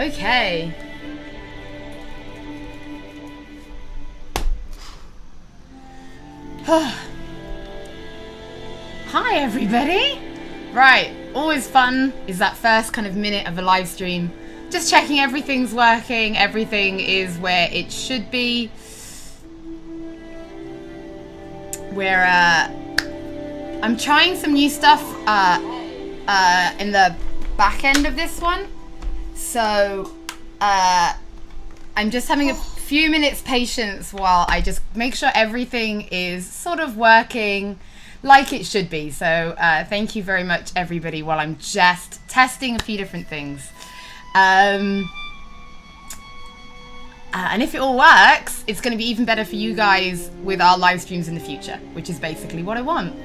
Okay. Hi everybody! Right, always fun is that first kind of minute of a live stream. Just checking everything's working, everything is where it should be. I'm trying some new stuff in the back end of this one. So I'm just having a few minutes patience while I just make sure everything is sort of working like it should be. So thank you very much everybody while I'm just testing a few different things. And if it all works, it's going to be even better for you guys with our live streams in the future, which is basically what I want.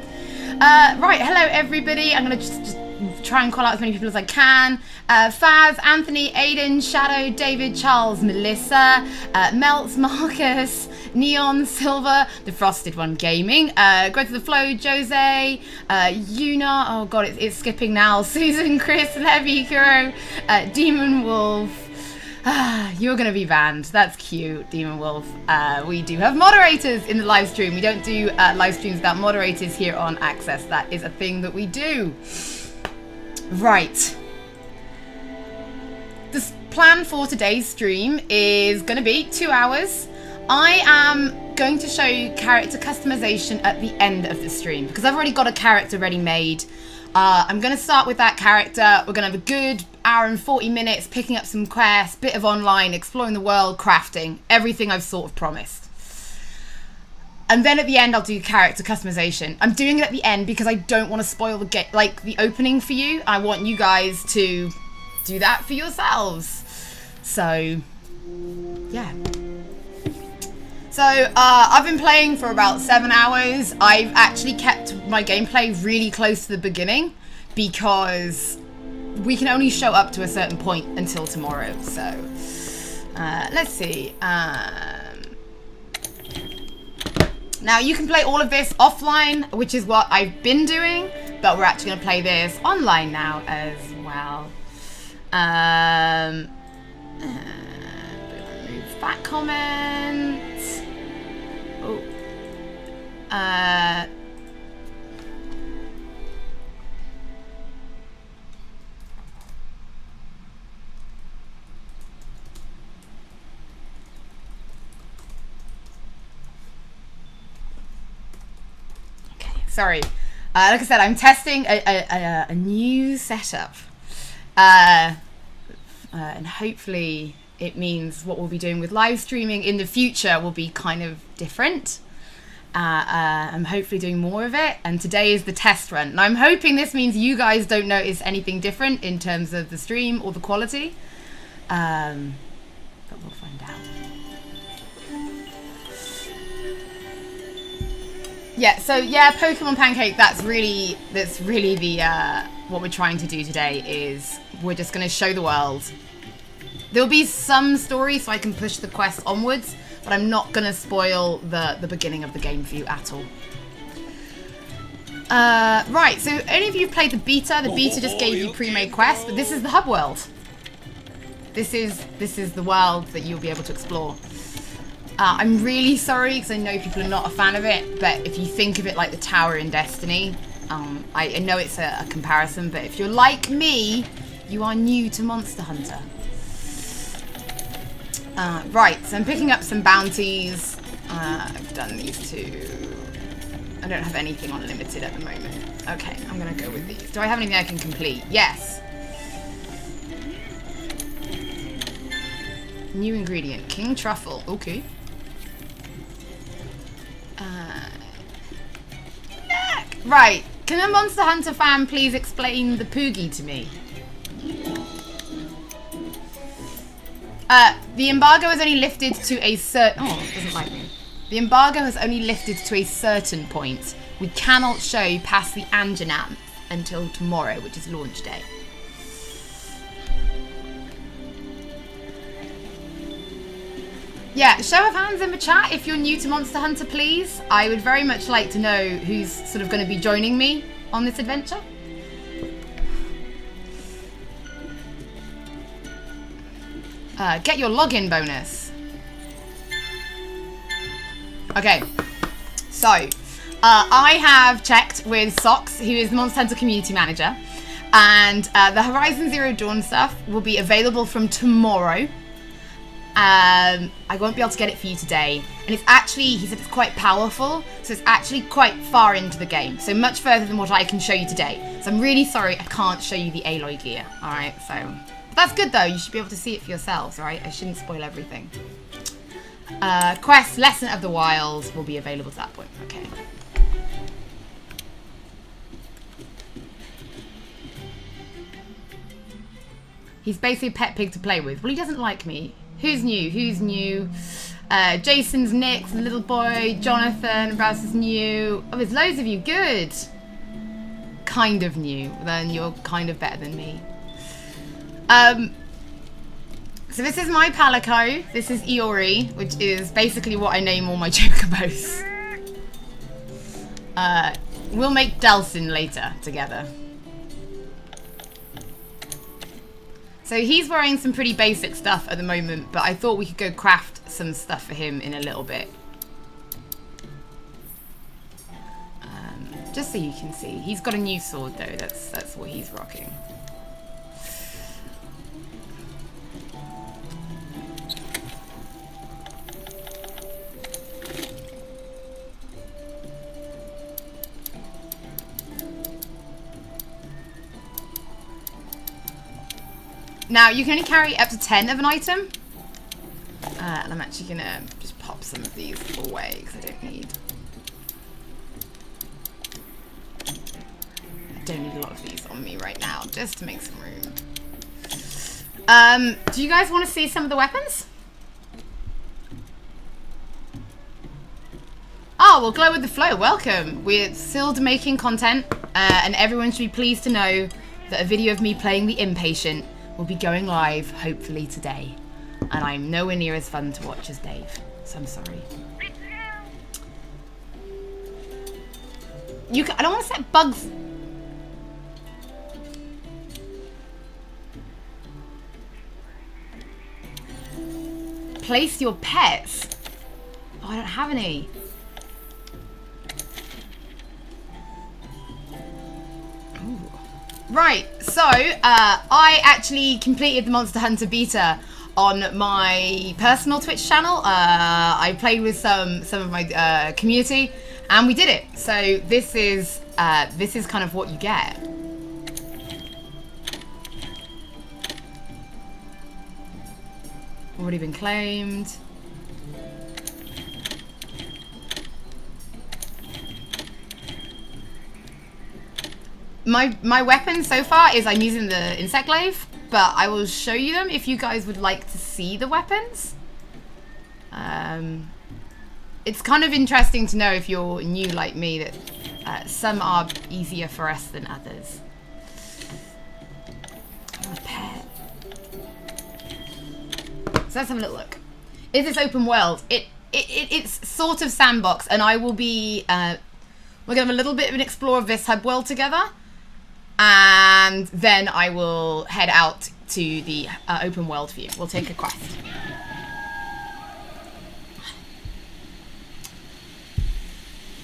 Right, hello everybody. I'm going to just try and call out as many people as I can. Faz, Anthony, Aiden, Shadow, David, Charles, Melissa, Melts, Marcus, Neon, Silver, the Frosted One Gaming, Greg to the Flow, Jose, Yuna, oh god, it's skipping now, Susan, Chris, Levy, Kuro, Demon Wolf. You're gonna be banned. That's cute, Demon Wolf. We do have moderators in the live stream. We don't do live streams without moderators here on Access. That is a thing that we do. Right. The plan for today's stream is going to be 2 hours. I am going to show you character customization at the end of the stream because I've already got a character ready made. I'm going to start with that character. We're going to have a good hour and 40 minutes picking up some quests, bit of online, exploring the world, crafting, everything I've sort of promised. And then at the end, I'll do character customization. I'm doing it at the end because I don't want to spoil the opening for you. I want you guys to do that for yourselves. So, yeah. So, I've been playing for about 7 hours. I've actually kept my gameplay really close to the beginning because we can only show up to a certain point until tomorrow. So, let's see. Now, you can play all of this offline, which is what I've been doing, but we're actually going to play this online now as well. Remove that comment. Oh. Sorry. Like I said, I'm testing a new setup. And hopefully it means what we'll be doing with live streaming in the future will be kind of different. I'm hopefully doing more of it. And today is the test run. And I'm hoping this means you guys don't notice anything different in terms of the stream or the quality. But we'll find out. Yeah, so yeah, Pokemon Pancake, that's really the what we're trying to do today is we're just going to show the world. There'll be some story so I can push the quest onwards, but I'm not going to spoil the beginning of the game for you at all. Right, so any of you played the beta just gave you pre-made quests, but this is the hub world. This is the world that you'll be able to explore. I'm really sorry because I know people are not a fan of it, but if you think of it like the tower in Destiny, I know it's a comparison, but if you're like me, you are new to Monster Hunter. Right, so I'm picking up some bounties. I've done these two. I don't have anything on limited at the moment. Okay, I'm going to go with these. Do I have anything I can complete? Yes. New ingredient, King Truffle. Okay. Right, can a Monster Hunter fan please explain the Poogie to me? The embargo is only lifted to a certain... Oh, it doesn't like me. The embargo has only lifted to a certain point. We cannot show past the Anjanam until tomorrow, which is launch day. Yeah, show of hands in the chat if you're new to Monster Hunter, please. I would very much like to know who's sort of going to be joining me on this adventure. Get your login bonus. Okay, so I have checked with Sos, who is the Monster Hunter Community Manager, and the Horizon Zero Dawn stuff will be available from tomorrow. I won't be able to get it for you today, and it's actually, he said it's quite powerful, so it's actually quite far into the game, so much further than what I can show you today. So I'm really sorry I can't show you the Aloy gear, alright, so... But that's good though, you should be able to see it for yourselves, right? I shouldn't spoil everything. Quest, Lesson of the Wild will be available to that point, okay. He's basically a pet pig to play with. Well, he doesn't like me. Who's new? Who's new? Jason's Nick's little boy. Jonathan, Rouse is new. Oh, there's loads of you. Good. Kind of new. Then you're kind of better than me. So this is my Palico. This is Iori, which is basically what I name all my chocobos. We'll make Delsin later together. So he's wearing some pretty basic stuff at the moment, but I thought we could go craft some stuff for him in a little bit. Just so you can see. He's got a new sword though, that's what he's rocking. Now, you can only carry up to 10 of an item. And I'm actually going to just pop some of these away because I don't need a lot of these on me right now, just to make some room. Do you guys want to see some of the weapons? Oh, well, Glow with the Flow, welcome. We're still making content, and everyone should be pleased to know that a video of me playing the Impatient will be going live, hopefully today. And I'm nowhere near as fun to watch as Dave, so I'm sorry. I don't want to set bugs. Place your pets. Oh, I don't have any. Right, so I actually completed the Monster Hunter beta on my personal Twitch channel. I played with some of my community, and we did it. So this is kind of what you get. Already been claimed. My weapon so far is I'm using the insect glaive, but I will show you them if you guys would like to see the weapons. It's kind of interesting to know if you're new like me that some are easier for us than others. Oh, a pet. So let's have a little look. Is this open world? It's sort of sandbox, and I will be we're gonna have a little bit of an explore of this hub world together. And then I will head out to the open world view. We'll take a quest.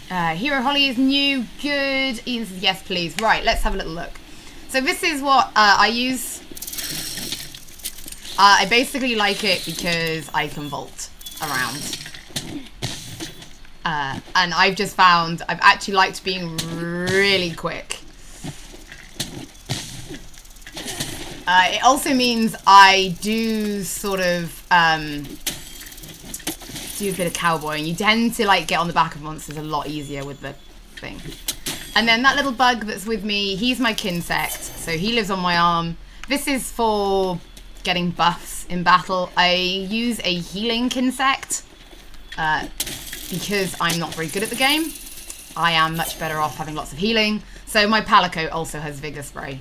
Hero Hollie is new. Good. Ian says yes, please. Right, let's have a little look. So this is what I use. I basically like it because I can vault around. And I've just found I've actually liked being really quick. It also means I do sort of do a bit of cowboying. You tend to like get on the back of monsters a lot easier with the thing. And then that little bug that's with me, he's my kinsect, so he lives on my arm. This is for getting buffs in battle. I use a healing kinsect because I'm not very good at the game. I am much better off having lots of healing. So my Palico also has Vigor Spray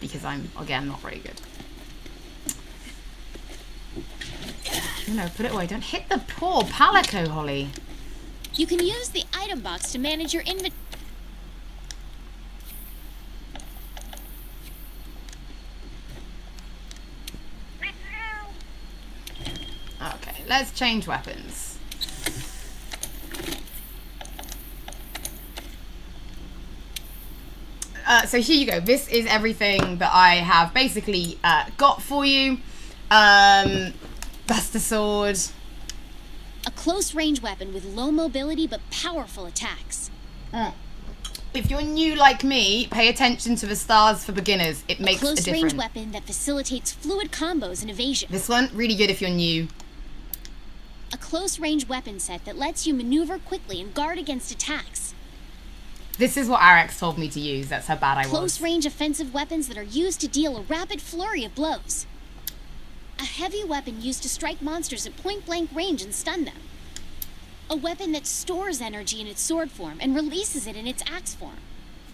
because I'm, again, not very good. No, put it away. Don't hit the poor Palico, Hollie. You can use the item box to manage your inventory. let's change weapons. So here you go. This is everything that I have basically got for you. That's the sword. A close-range weapon with low mobility but powerful attacks. If you're new like me, pay attention to the stars for beginners. It makes a difference. A close-range weapon that facilitates fluid combos and evasion. This one, really good if you're new. A close-range weapon set that lets you maneuver quickly and guard against attacks. This is what Arax told me to use. That's how bad I was. Close-range offensive weapons that are used to deal a rapid flurry of blows. A heavy weapon used to strike monsters at point-blank range and stun them. A weapon that stores energy in its sword form and releases it in its axe form.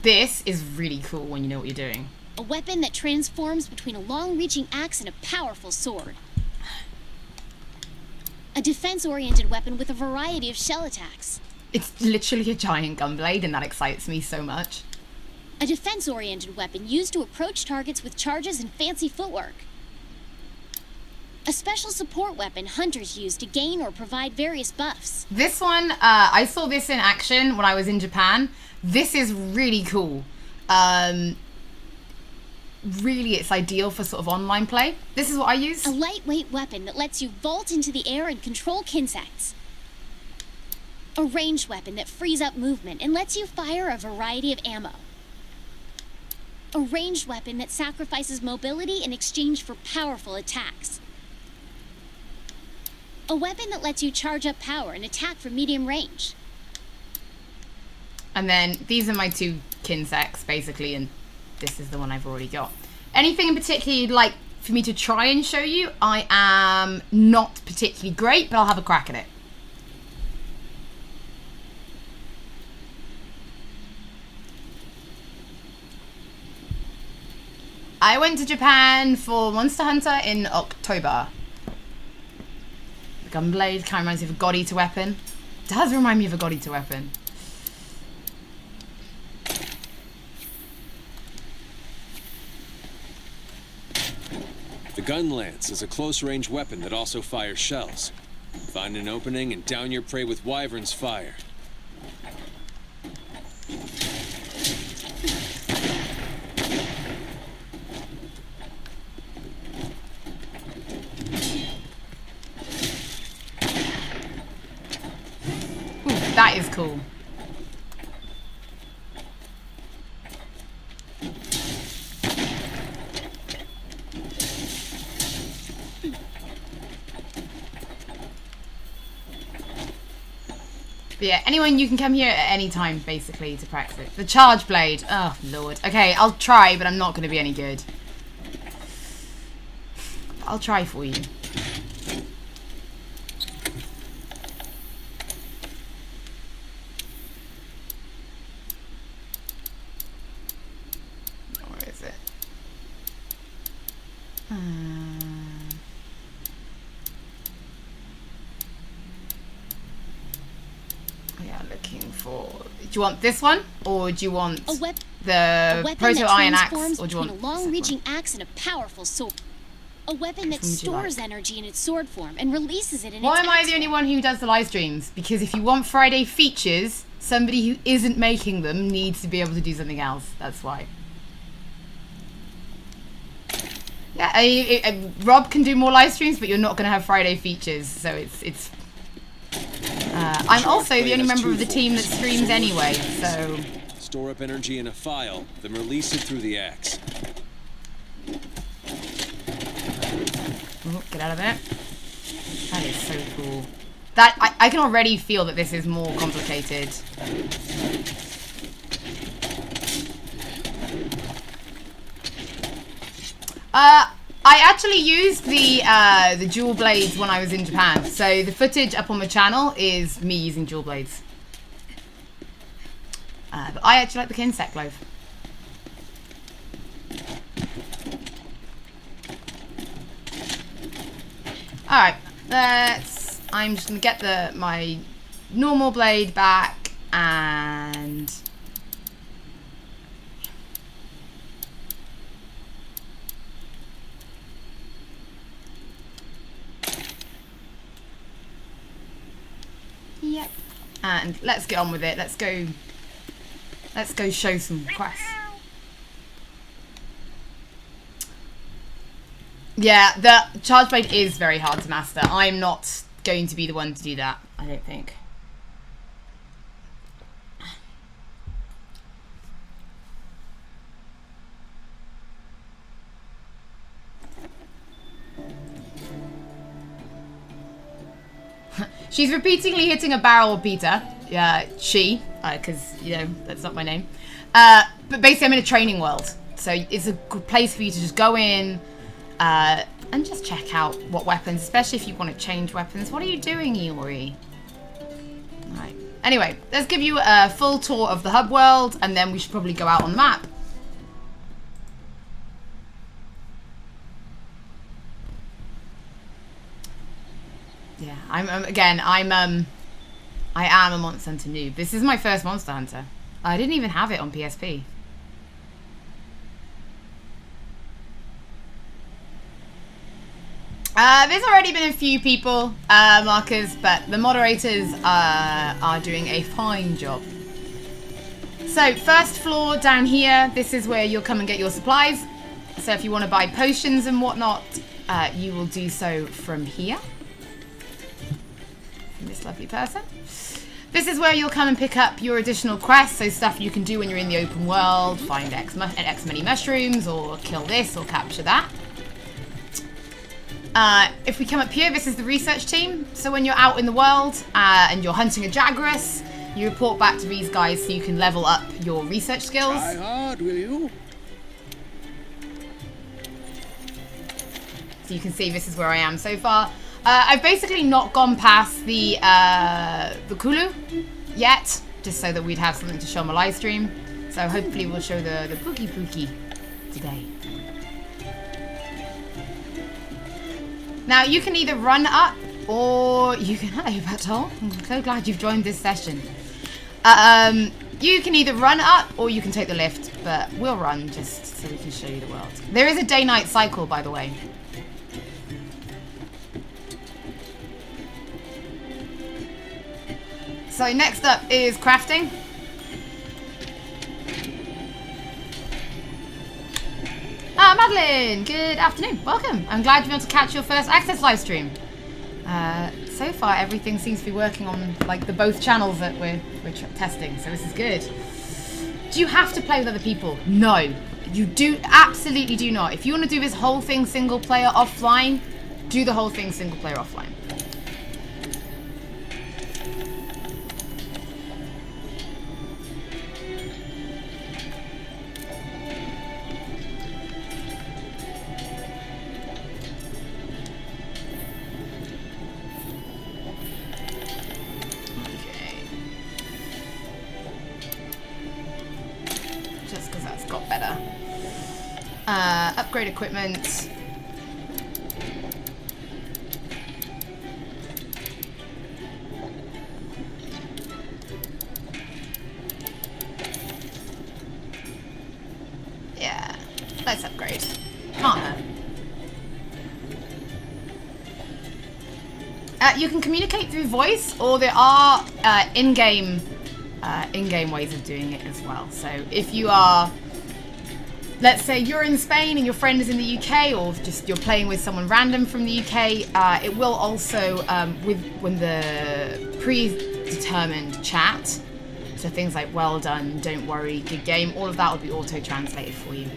This is really cool when you know what you're doing. A weapon that transforms between a long-reaching axe and a powerful sword. A defense-oriented weapon with a variety of shell attacks. It's literally a giant gunblade, and that excites me so much. A defense-oriented weapon used to approach targets with charges and fancy footwork. A special support weapon hunters use to gain or provide various buffs. This one, I saw this in action when I was in Japan. This is really cool. Really, it's ideal for sort of online play. This is what I use. A lightweight weapon that lets you vault into the air and control kinsects. A ranged weapon that frees up movement and lets you fire a variety of ammo. A ranged weapon that sacrifices mobility in exchange for powerful attacks. A weapon that lets you charge up power and attack from medium range. And then these are my two kinsects, basically, and this is the one I've already got. Anything in particular you'd like for me to try and show you? I am not particularly great, but I'll have a crack at it. I went to Japan for Monster Hunter in October. The gunblade kind of reminds me of a God Eater weapon. It does remind me of a God Eater weapon. The gun lance is a close-range weapon that also fires shells. Find an opening and down your prey with wyvern's fire. That is cool. But yeah, anyone, you can come here at any time, basically, to practice it. The charge blade. Oh, Lord. Okay, I'll try, but I'm not going to be any good. I'll try for you. Where is it? Yeah, looking for... Do you want this one? Or do you want the Proto Iron Axe? Or do you want a long-reaching axe and a powerful sword? A weapon that stores energy in its sword form and releases it in its Why am I the axe only one who does the live streams? Because if you want Friday features, somebody who isn't making them needs to be able to do something else. That's why. Yeah, Rob can do more live streams, but you're not going to have Friday features, so it's. I'm also the only member of the team that streams anyway, so. Store up energy in a file, then release it through the axe. Oh, get out of there. That is so cool. That I can already feel that this is more complicated. I actually used the dual blades when I was in Japan, so the footage up on the channel is me using dual blades. But I actually like the Kinsect glove. Alright, I'm just gonna get my normal blade back and Yep. And let's get on with it. Let's go show some quests. Yeah, the charge blade is very hard to master. I'm not going to be the one to do that, I don't think. She's repeatedly hitting a barrel beater. She, because, you know, that's not my name. But basically I'm in a training world. So it's a good place for you to just go in and just check out what weapons, especially if you want to change weapons. What are you doing, Iori? Alright. Anyway, let's give you a full tour of the hub world, and then we should probably go out on the map. Yeah, I am a Monster Hunter noob. This is my first Monster Hunter. I didn't even have it on PSP. There's already been a few people, Marcus, but the moderators are doing a fine job. So, first floor down here, this is where you'll come and get your supplies. So if you want to buy potions and whatnot, you will do so from here. This lovely person. This is where you'll come and pick up your additional quests, so stuff you can do when you're in the open world, find X many mushrooms, or kill this, or capture that. If we come up here, this is the research team. So when you're out in the world and you're hunting a Jaguarus, you report back to these guys so you can level up your research skills. Try hard, will you? So you can see this is where I am so far. I've basically not gone past the Kulu yet, just so that we'd have something to show on my live stream. So hopefully we'll show the Pookie today. Now you can either run up or you can, hello Battle, I'm so glad you've joined this session. You can either run up or you can take the lift, but we'll run just so we can show you the world. There is a day-night cycle, by the way. So next up is crafting. Madeline, good afternoon. Welcome. I'm glad you're able to catch your first access live stream. So far, everything seems to be working on like the both channels that we're testing, so this is good. Do you have to play with other people? No, you do absolutely do not. If you want to do this whole thing single player offline, do the whole thing single player offline. Upgrade equipment. Yeah, let's upgrade. Partner. You can communicate through voice, or there are in-game ways of doing it as well. So if you are, let's say you're in Spain and your friend is in the UK, or just you're playing with someone random from the UK, it will also, when the predetermined chat, so things like well done, don't worry, good game, all of that will be auto-translated for you.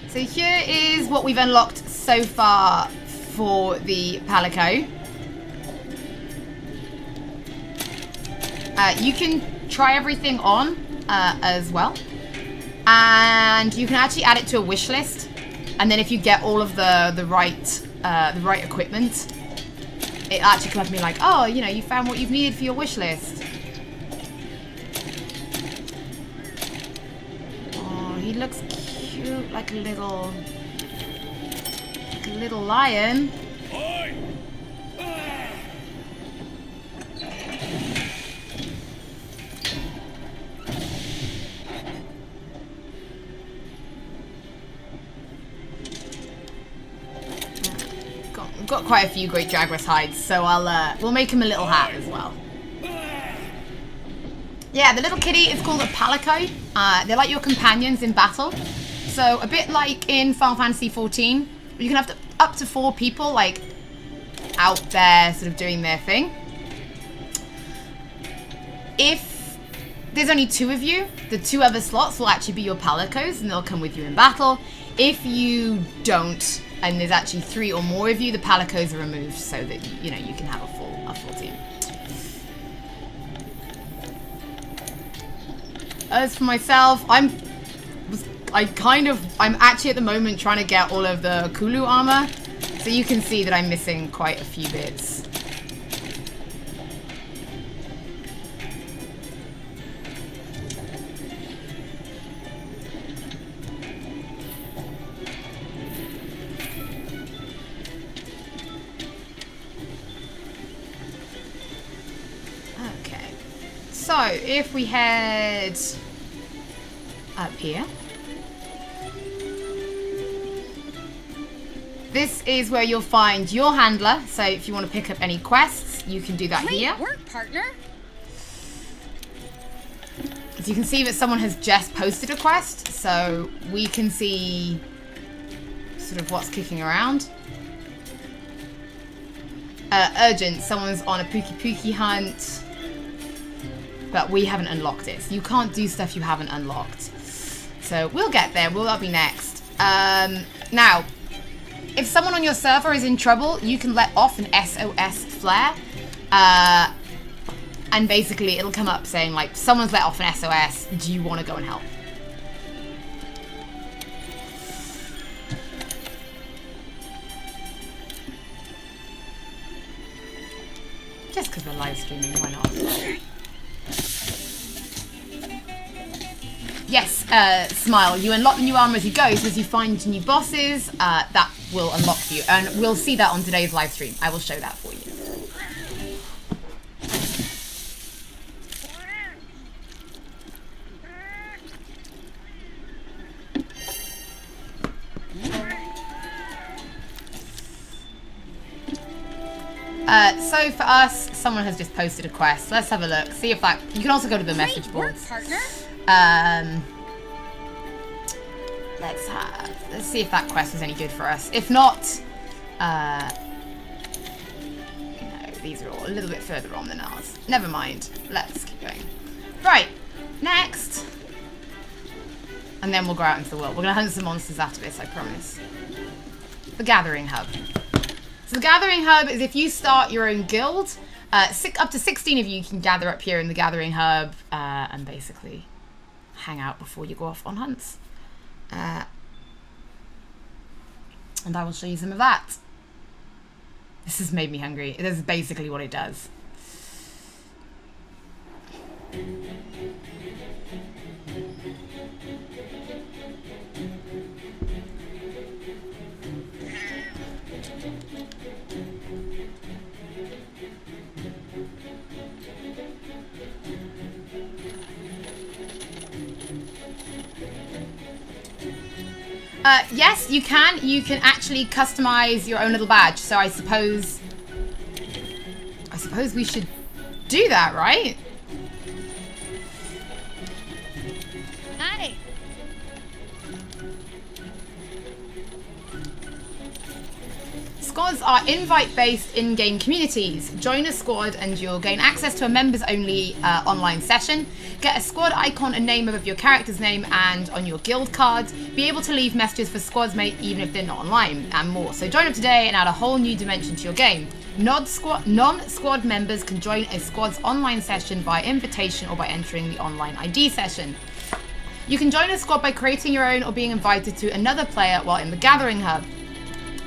So here is what we've unlocked so far for the Palico. You can try everything on as well, and you can actually add it to a wish list. And then if you get all of the right equipment, it actually comes to me like, oh, you know, you found what you've needed for your wish list. Oh, he looks cute, like a little lion. We've got quite a few great Jaguars hides, so we'll make him a little hat as well. Yeah, the little kitty is called a palico. They're like your companions in battle. So a bit like in Final Fantasy XIV, you can have up to 4 people like out there sort of doing their thing. If there's only 2 of you, the 2 other slots will actually be your palicos and they'll come with you in battle. If you don't, and there's actually 3 or more of you, the palicos are removed so that you can have a full team. As for myself, I'm actually at the moment trying to get all of the Kulu armor, so you can see that I'm missing quite a few bits. Okay, so if we head up here. This is where you'll find your handler, so if you want to pick up any quests, you can do that here. Great work, partner. As you can see that someone has just posted a quest, so we can see sort of what's kicking around. Urgent, someone's on a Pookie Pookie hunt, but we haven't unlocked it. So you can't do stuff you haven't unlocked. So we'll get there, that'll be next. Now, if someone on your server is in trouble, you can let off an Sos Flare. And basically it'll come up saying like, someone's let off an SOS, do you want to go and help? Just because we're live streaming, why not? Yes, Smile, you unlock the new armor as you go, so as you find new bosses, that will unlock for you. And we'll see that on today's live stream. I will show that for you. So for us, someone has just posted a quest. Let's have a look. See if that... You can also go to the message boards. Partner. Let's see if that quest is any good for us. If not, no, these are all a little bit further on than ours. Never mind. Let's keep going. Right, next. And then we'll go out into the world. We're going to hunt some monsters after this, I promise. The Gathering Hub. So the Gathering Hub is if you start your own guild, up to 16 of you can gather up here in the Gathering Hub and basically hang out before you go off on hunts. And I will show you some of that. This has made me hungry. This is basically what it does. Yes, you can. You can actually customize your own little badge. So I suppose we should do that, right? Hi. Squads are invite-based in-game communities. Join a squad and you'll gain access to a members-only online session. Get a squad icon and name above your character's name and on your guild card. Be able to leave messages for squads mate even if they're not online, and more. So join up today and add a whole new dimension to your game. Non-squad members can join a squad's online session by invitation or by entering the online ID session. You can join a squad by creating your own or being invited to another player while in the Gathering Hub.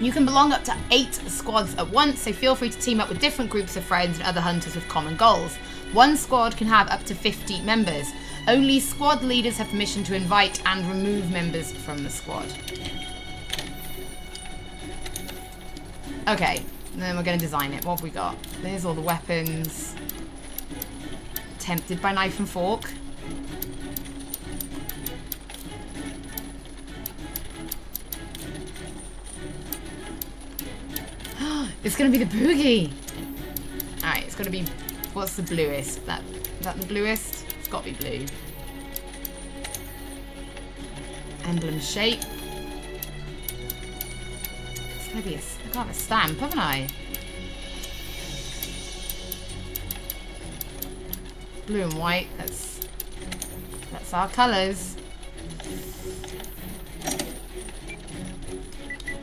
You can belong up to 8 squads at once, so feel free to team up with different groups of friends and other hunters with common goals. One squad can have up to 50 members. Only squad leaders have permission to invite and remove members from the squad. Okay, then we're going to design it. What have we got? There's all the weapons. Tempted by knife and fork. It's gonna be the boogie. Alright, it's gotta be... What's the bluest? Is that the bluest? It's gotta be blue. Emblem shape. It's gonna be I got a stamp, haven't I? Blue and white. That's our colours.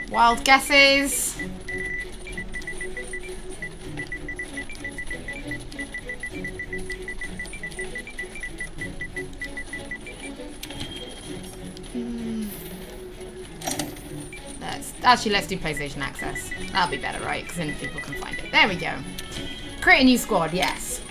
Wild guesses. Let's do PlayStation Access. That'll be better, right? Because then people can find it. There we go. Create a new squad, yes.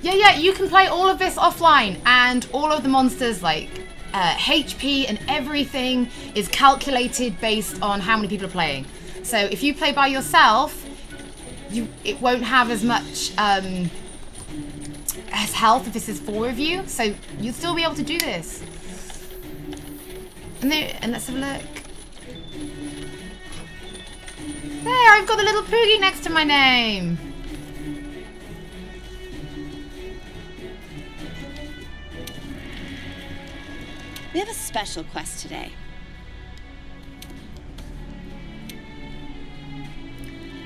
Yeah, you can play all of this offline, and all of the monsters, like HP and everything, is calculated based on how many people are playing. So if you play by yourself, it won't have as much as health if this is 4 of you. So you'll still be able to do this. And let's have a look. There, I've got the little poogie next to my name. We have a special quest today.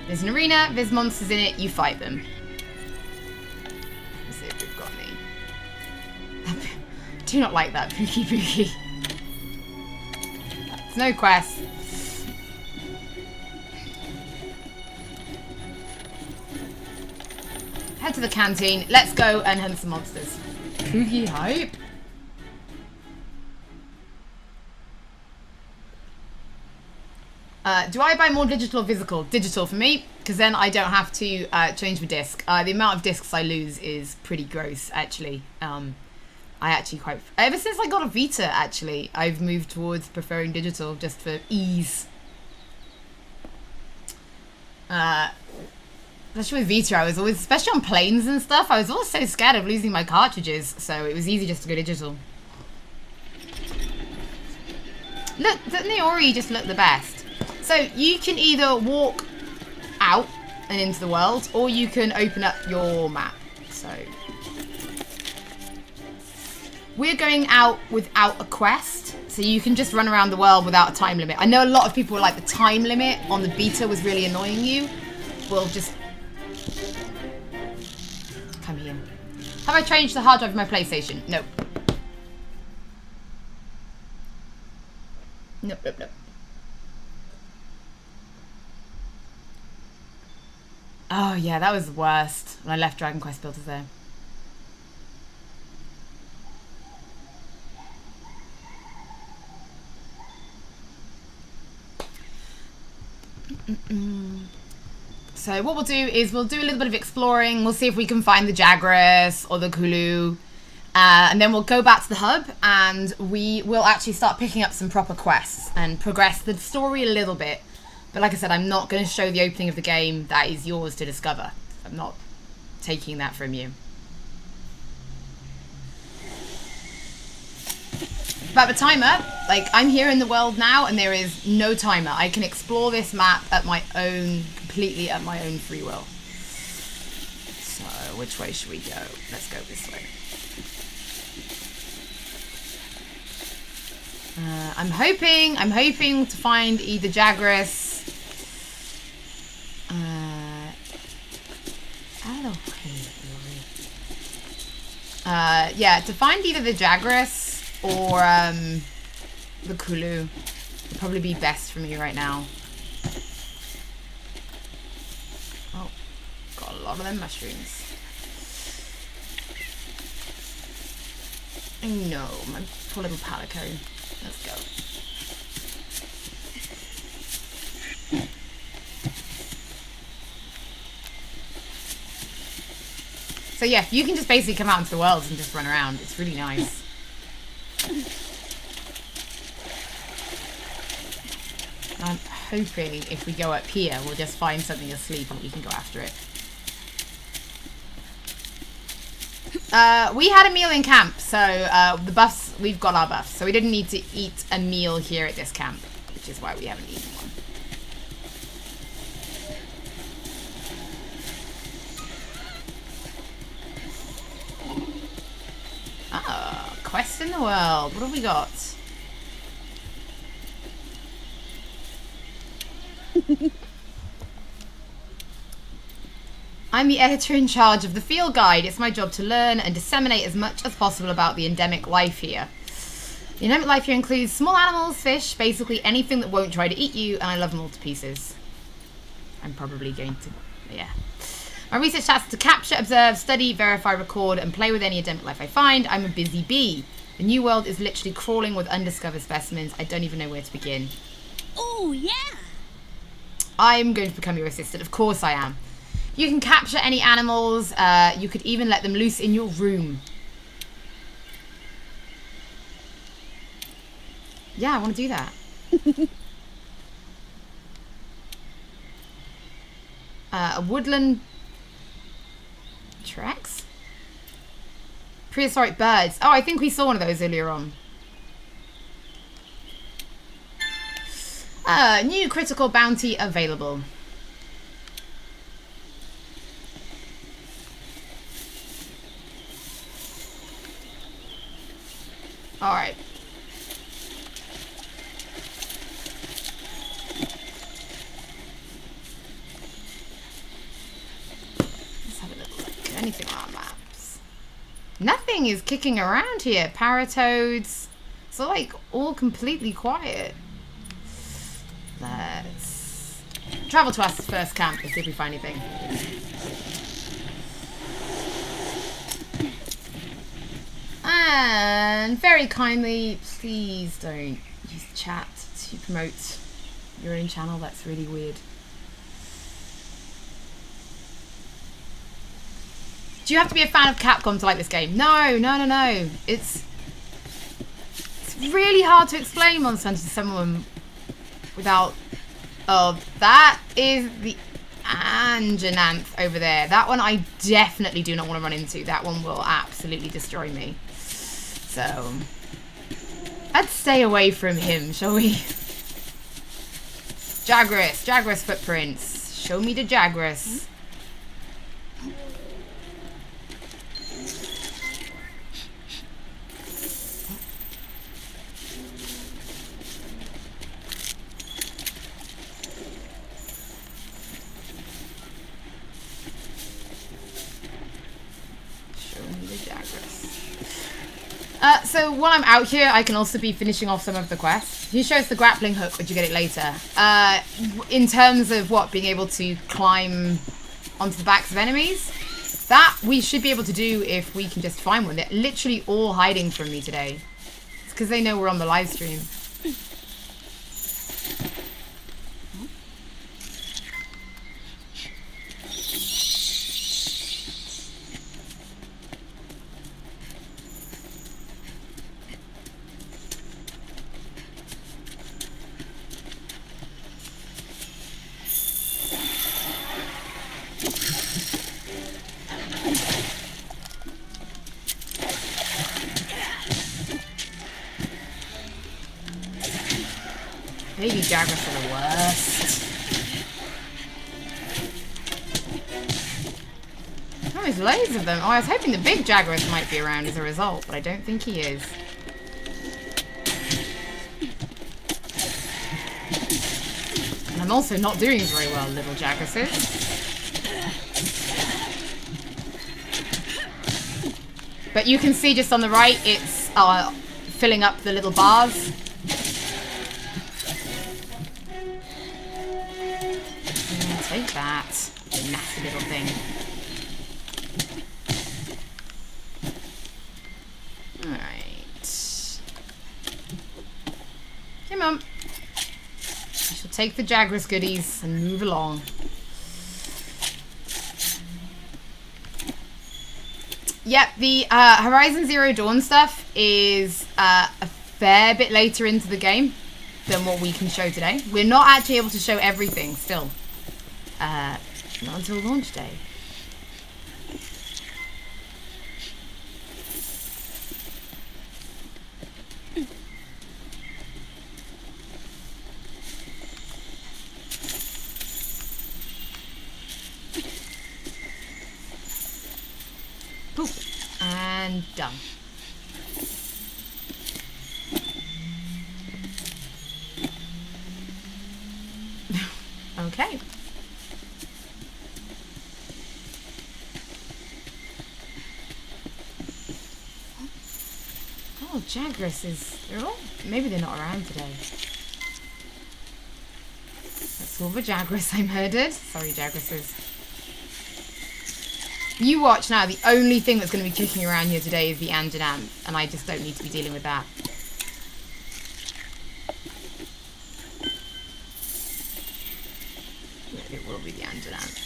There's an arena, there's monsters in it, you fight them. Let's see if we've got any. Do not like that, Pookie Pookie. There's no quest. Head to the canteen. Let's go and hunt some monsters. Pookie hype. Do I buy more digital or physical? Digital for me, because then I don't have to change the disc. The amount of discs I lose is pretty gross, actually. Ever since I got a Vita, actually, I've moved towards preferring digital just for ease. Especially with Vita, I was always, especially on planes and stuff, I was always so scared of losing my cartridges, so it was easy just to go digital. Look, doesn't the Ori just look the best? So you can either walk out and into the world, or you can open up your map. So we're going out without a quest, so you can just run around the world without a time limit. I know a lot of people were like, the time limit on the beta was really annoying you. We'll just come here. Have I changed the hard drive of my PlayStation? No. Nope. Oh yeah, that was the worst when I left Dragon Quest Builders there. So what we'll do is we'll do a little bit of exploring. We'll see if we can find the Jagras or the Kulu. And then we'll go back to the hub and we will actually start picking up some proper quests and progress the story a little bit. But like I said, I'm not going to show the opening of the game. That is yours to discover. I'm not taking that from you. About the timer, like, I'm here in the world now and there is no timer. I can explore this map at my own, completely at my own free will. So, which way should we go? Let's go this way. I'm hoping to find either Jagras. Yeah, to find either the Jagras or the Kulu would probably be best for me right now. Oh, got a lot of them mushrooms. No, my poor little palico. Let's go. So yeah, you can just basically come out into the world and just run around. It's really nice. I'm hoping if we go up here, we'll just find something asleep and we can go after it. We had a meal in camp, so the buffs, we've got our buffs. So we didn't need to eat a meal here at this camp, which is why we haven't eaten one. quest in the world. What have we got? I'm the editor in charge of the field guide. It's my job to learn and disseminate as much as possible about the endemic life here. The endemic life here includes small animals, fish, basically anything that won't try to eat you, and I love them all to pieces. I'm probably going to... yeah. My research tasks to capture, observe, study, verify, record, and play with any endemic life I find. I'm a busy bee. The new world is literally crawling with undiscovered specimens. I don't even know where to begin. Oh, yeah! I'm going to become your assistant. Of course I am. You can capture any animals. You could even let them loose in your room. Yeah, I want to do that. A woodland... Trex? Prehistoric birds. Oh, I think we saw one of those earlier on. New critical bounty available. Alright. Let's have a little look. Anything on our maps? Nothing is kicking around here. Paratoads. It's like all completely quiet. Let's travel to our first camp and see if we find anything. And very kindly, please don't use chat to promote your own channel. That's really weird. Do you have to be a fan of Capcom to like this game? No. It's really hard to explain Monster Hunter to someone without... Oh, that is the Anjananth over there. That one I definitely do not want to run into. That one will absolutely destroy me. So, let's stay away from him, shall we? Jagras footprints. Show me the Jagras. So while I'm out here, I can also be finishing off some of the quests. He shows the grappling hook, would you get it later? In terms of what, being able to climb onto the backs of enemies? That we should be able to do if we can just find one. They're literally all hiding from me today. It's because they know we're on the live stream. Baby Jagras are the worst. Oh, there's loads of them. Oh, I was hoping the big Jagras might be around as a result, but I don't think he is. And I'm also not doing very well, little Jagrases. But you can see just on the right, it's filling up the little bars. Take that, you nasty little thing. Alright. Come on. I shall take the Jagras goodies and move along. Yep, the Horizon Zero Dawn stuff is a fair bit later into the game than what we can show today. We're not actually able to show everything still. Not until launch day. Poof. And done. Okay. Oh, Jagras they're all, maybe they're not around today. That's all the Jagras I murdered. Sorry, Jagrases. You watch now, the only thing that's going to be kicking around here today is the Anjanam, and I just don't need to be dealing with that. It will be the Anjanam.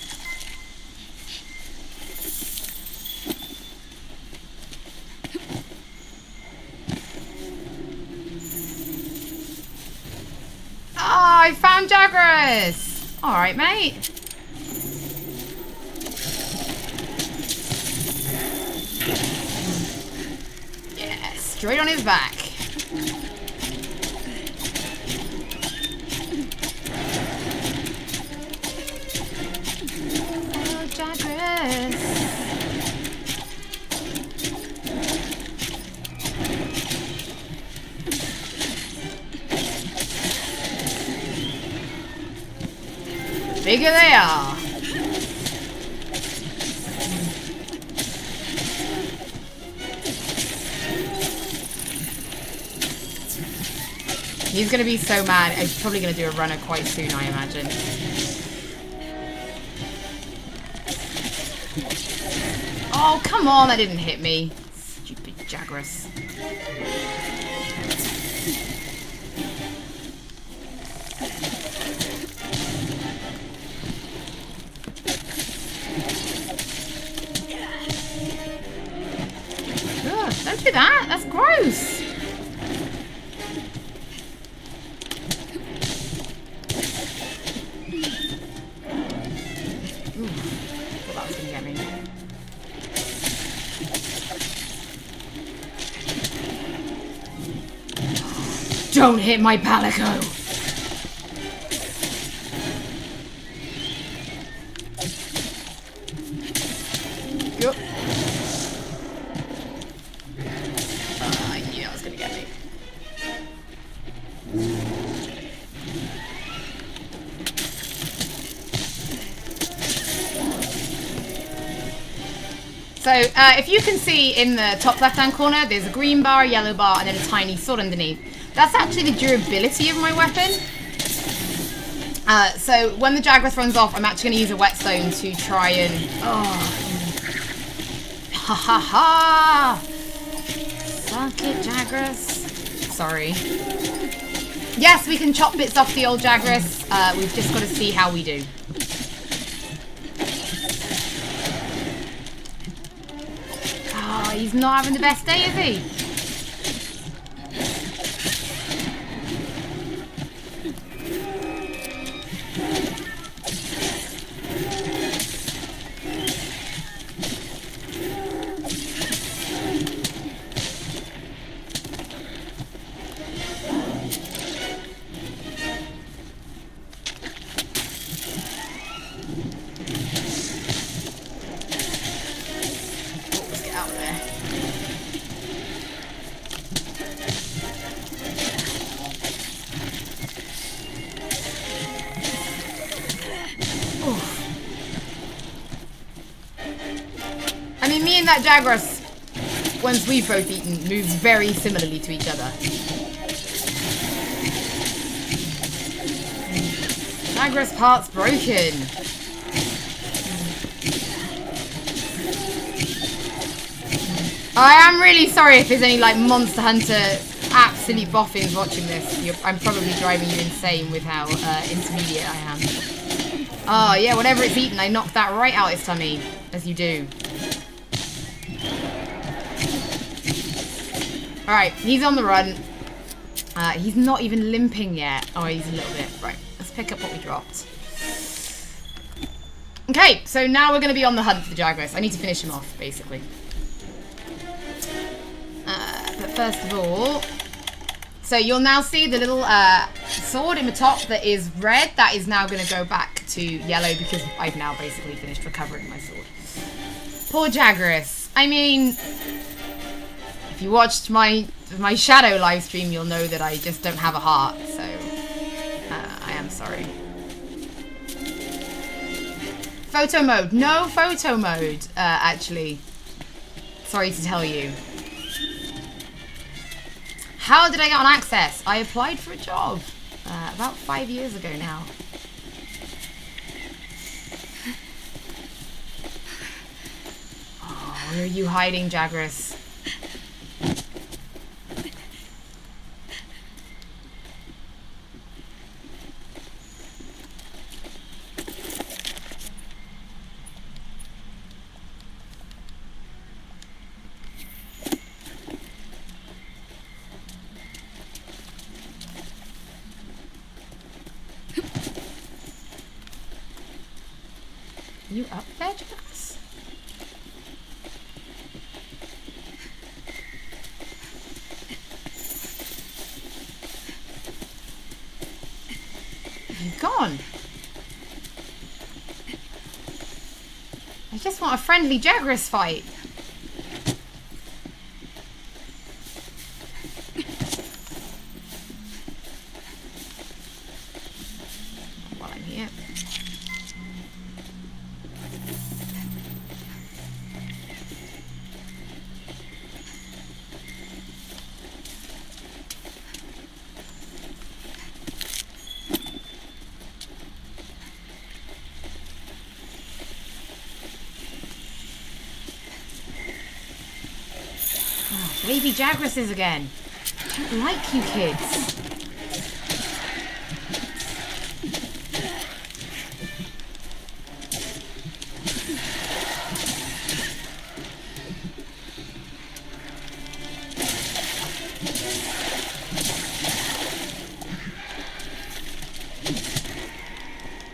Oh, I found Jagras! Alright, mate. Yeah, straight on his back. Oh, Jagras. Bigger they are. He's gonna be so mad. He's probably gonna do a runner quite soon, I imagine. Oh, come on, that didn't hit me. Stupid Jagras. Ugh, don't do that, that's gross. Don't hit my palico! Go. Yeah, it's gonna get me. So, if you can see in the top left-hand corner, there's a green bar, a yellow bar, and then a tiny sword underneath. That's actually the durability of my weapon. So when the Jagras runs off, I'm actually going to use a whetstone to try and... Oh. Ha ha ha! Suck it, Jagras. Sorry. Yes, we can chop bits off the old Jagras. We've just got to see how we do. Oh, he's not having the best day, is he? That Jagras, once we've both eaten, moves very similarly to each other. Jagras part's broken. I am really sorry if there's any like Monster Hunter absolute boffins watching this. I'm probably driving you insane with how intermediate I am. Oh yeah, whatever it's eaten, I knocked that right out its tummy, as you do. Alright, he's on the run. He's not even limping yet. Oh, he's a little bit. Right, let's pick up what we dropped. Okay, so now we're going to be on the hunt for the Jagras. I need to finish him off, basically. But first of all... So you'll now see the little sword in the top that is red. That is now going to go back to yellow because I've now basically finished recovering my sword. Poor Jagras. I mean... If you watched my Shadow live stream, you'll know that I just don't have a heart, so I am sorry. Photo mode. No photo mode, actually. Sorry to tell you. How did I get on access? I applied for a job about 5 years ago now. Oh, where are you hiding, Jagras? You up there, Jagras? You gone? I just want a friendly Jagras fight. While I'm here. Baby Jagrases again. I don't like you kids.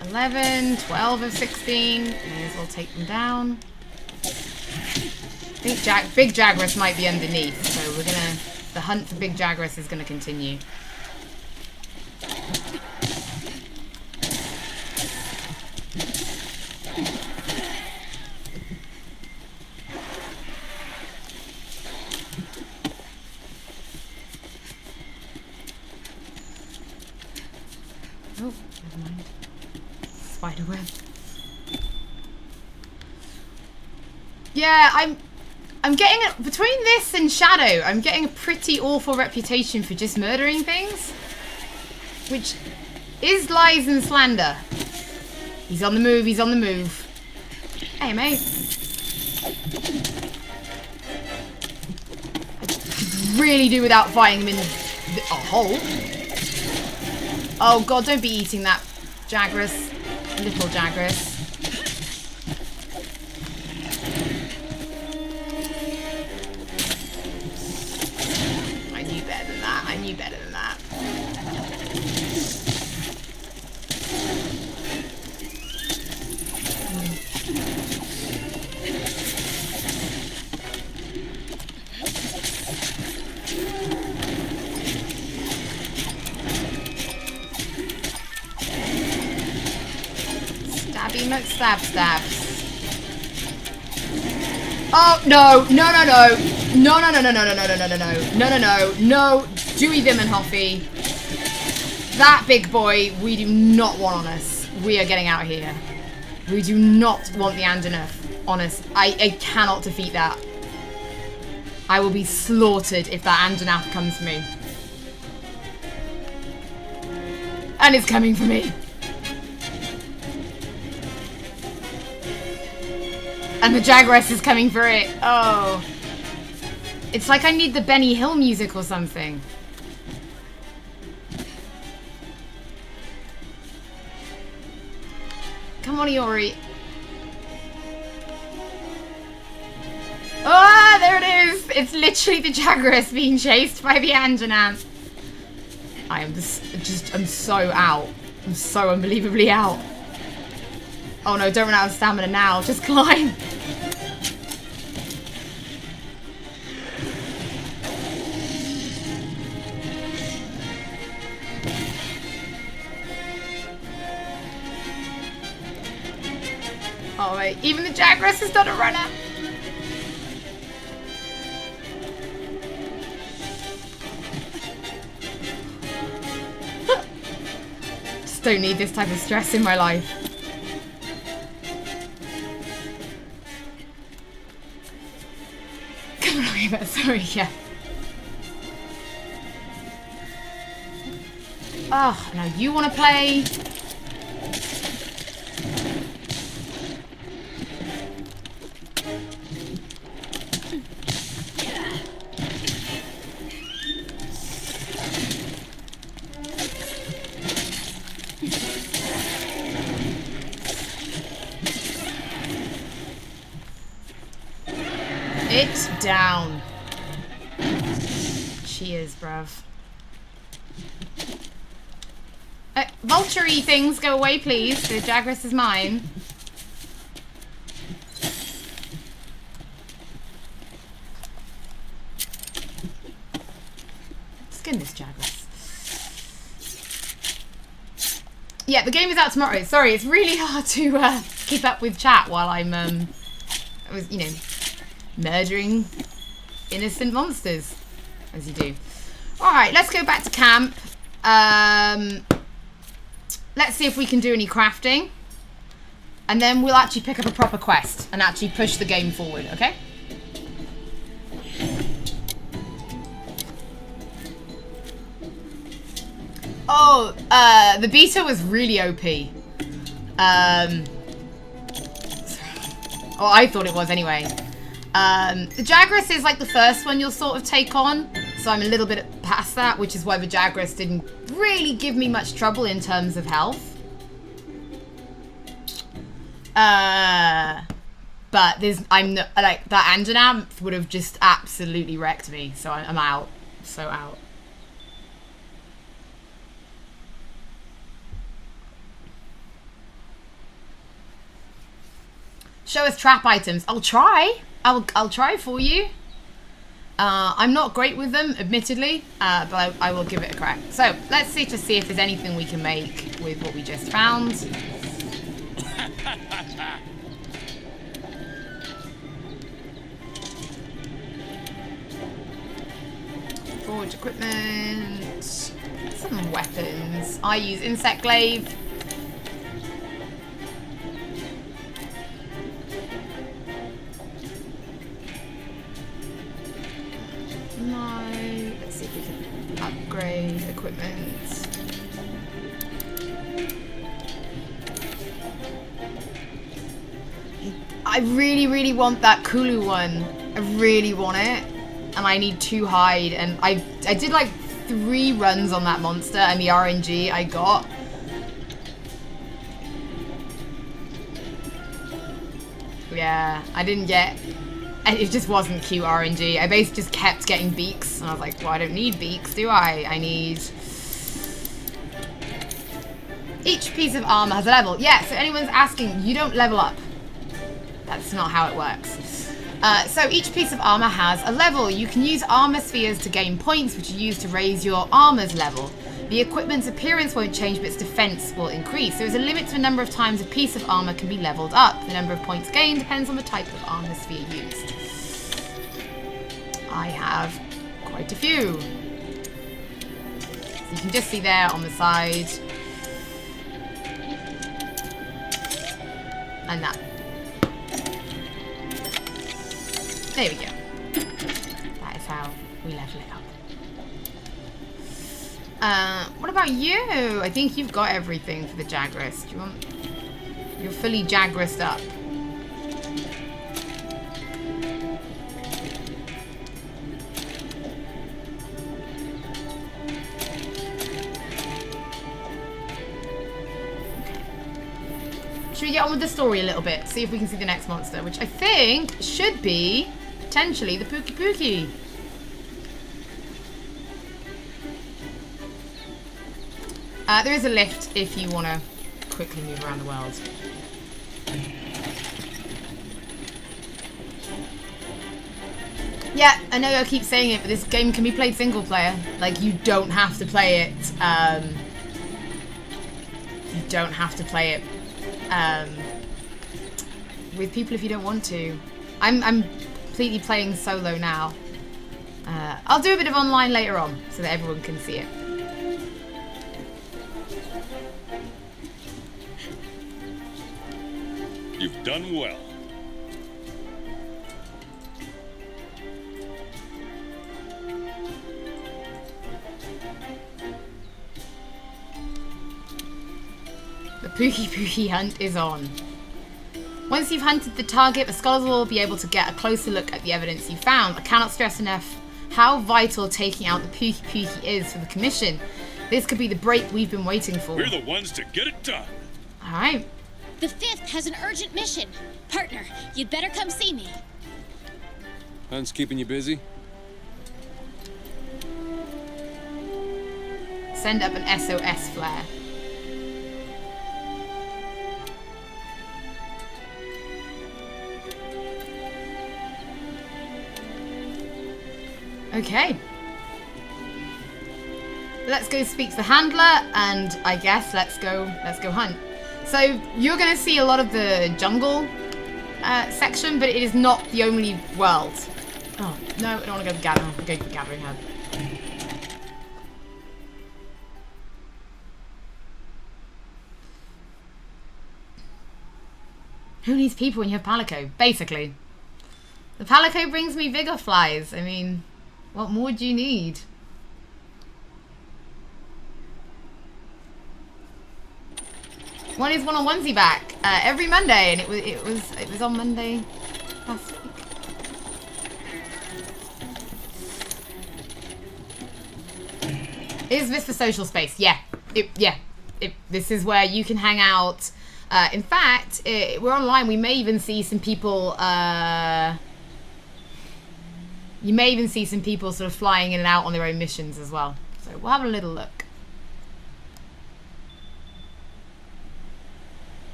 $11, 12 of 16. May as well take them down. I think Big Jagras might be underneath, so we're gonna... The hunt for Big Jagras is gonna continue. Oh, never mind. Spiderweb. Yeah, I'm getting a, between this and Shadow, I'm getting a pretty awful reputation for just murdering things, which is lies and slander. He's on the move, he's on the move. Hey, mate. I could really do without fighting him in a hole. Oh god, don't be eating that, Jagras. Little Jagras. I knew better than that. Stabby McStab-stabs. Oh, no, no, no, no. No, no, no, no, no, no, no, no, no, no, no, no, no, no. Dewey Dimmenhoffy. That big boy we do not want on us. We are getting out of here. We do not want the Anjanath on us. I cannot defeat that. I will be slaughtered if that Anjanath comes for me. And it's coming for me. And the Jagras is coming for it. Oh. It's like I need the Benny Hill music or something. Come on, Iori. Ah, there it is. It's literally the Jagras being chased by the Anjanath. I am I'm so out. I'm so unbelievably out. Oh no, don't run out of stamina now. Just climb. Oh wait, even the Jagras is not a runner. Just don't need this type of stress in my life. Sorry, yeah. Oh, now you want to play? It down. Cheers, bruv. Vulture-y things, go away, please. The Jagras is mine. Skin this Jagras. Yeah, the game is out tomorrow. Sorry, it's really hard to keep up with chat while I'm, you know, murdering innocent monsters, as you do. All right, let's go back to camp. Let's see if we can do any crafting. And then we'll actually pick up a proper quest and actually push the game forward, okay? Oh, the beta was really OP. Oh, I thought it was anyway. The Jagras is like the first one you'll sort of take on. So I'm a little bit past that, which is why the Jagras didn't really give me much trouble in terms of health. But I'm not, like, that Anjanam would have just absolutely wrecked me. So I'm out. So out. Show us trap items. I'll try. I'll try for you. I'm not great with them, admittedly, but I will give it a crack. So let's see if there's anything we can make with what we just found. Forge equipment, some weapons. I use insect glaive. Let's see if we can upgrade equipment. I really want that Kulu one. I really want it. And I need 2 hide. And I did like 3 runs on that monster and the RNG I got. Yeah, I didn't get... It just wasn't cute RNG. I basically just kept getting beaks. And I was like, well, I don't need beaks, do I? I need... Each piece of armor has a level. Yeah, so anyone's asking, you don't level up. That's not how it works. So each piece of armor has a level. You can use armor spheres to gain points, which you use to raise your armor's level. The equipment's appearance won't change, but its defense will increase. There is a limit to the number of times a piece of armor can be leveled up. The number of points gained depends on the type of armor sphere used. I have quite a few. So you can just see there on the side. And that. There we go. That is how we level it up. What about you? I think you've got everything for the Jagras. Do you want... You're fully Jagrased up. Should we get on with the story a little bit? See if we can see the next monster, which I think should be potentially the Pookie Pookie. There is a lift if you want to quickly move around the world. Yeah, I know I keep saying it, but this game can be played single player. Like, you don't have to play it. You don't have to play it with people if you don't want to. I'm completely playing solo now. I'll do a bit of online later on so that everyone can see it. You've done well. Pookie hunt is on. Once you've hunted the target, the scholars will be able to get a closer look at the evidence you found. I cannot stress enough how vital taking out the Pookie is for the commission. This could be the break we've been waiting for. We're the ones to get it done. Alright. The 5th has an urgent mission. Partner, you'd better come see me. Hunt's keeping you busy? Send up an SOS flare. Okay. Let's go speak to the handler, and I guess let's go hunt. So you're going to see a lot of the jungle section, but it is not the only world. Oh no, I don't want to go to the gathering. I'm going to the gathering hub. Who needs people when you have Palico? Basically. The Palico brings me vigor flies. I mean, what more do you need? When is one on onesie back? Every Monday, and it was on Monday last week. Is this the social space? Yeah. This is where you can hang out. In fact, we're online. We may even see some people. You may even see some people sort of flying in and out on their own missions as well. So we'll have a little look.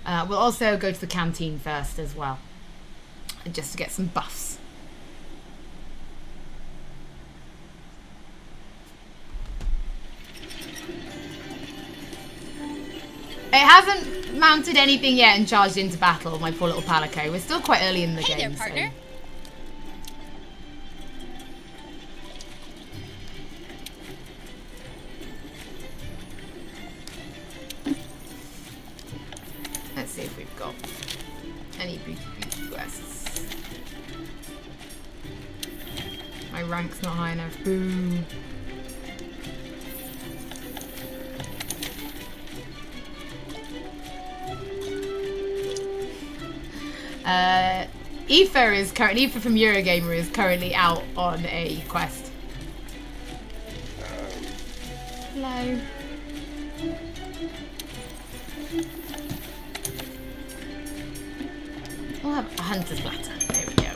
We'll also go to the canteen first as well, just to get some buffs. It hasn't mounted anything yet and charged into battle, my poor little Palico. We're still quite early in the game. Hey there, partner. Let's see if we've got any booty quests. My rank's not high enough. Boo. Aoife from Eurogamer is currently out on a quest. Hello. We'll have a hunter's platter. There we go.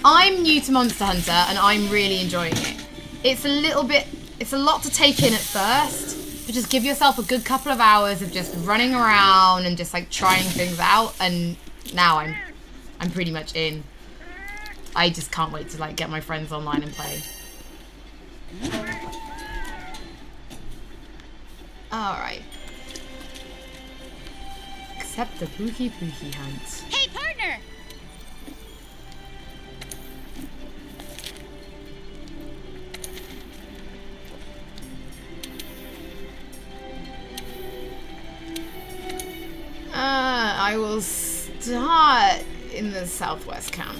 I'm new to Monster Hunter and I'm really enjoying it. It's a lot to take in at first, but just give yourself a good couple of hours of just running around and just like trying things out, and now I'm pretty much in. I just can't wait to like get my friends online and play. Alright. Accept the Pookie hunt. Hey, partner! I will start in the southwest camp.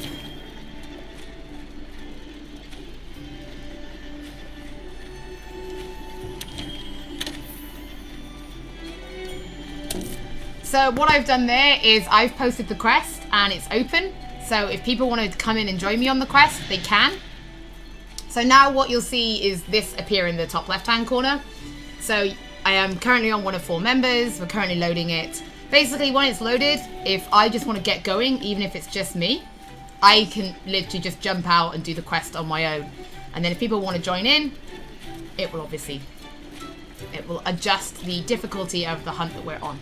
So what I've done there is I've posted the quest and it's open. So if people want to come in and join me on the quest, they can. So now what you'll see is this appear in the top left-hand corner. So I am currently on one of 4 members. We're currently loading it. Basically, when it's loaded, if I just want to get going, even if it's just me, I can literally just jump out and do the quest on my own. And then if people want to join in, it will adjust the difficulty of the hunt that we're on.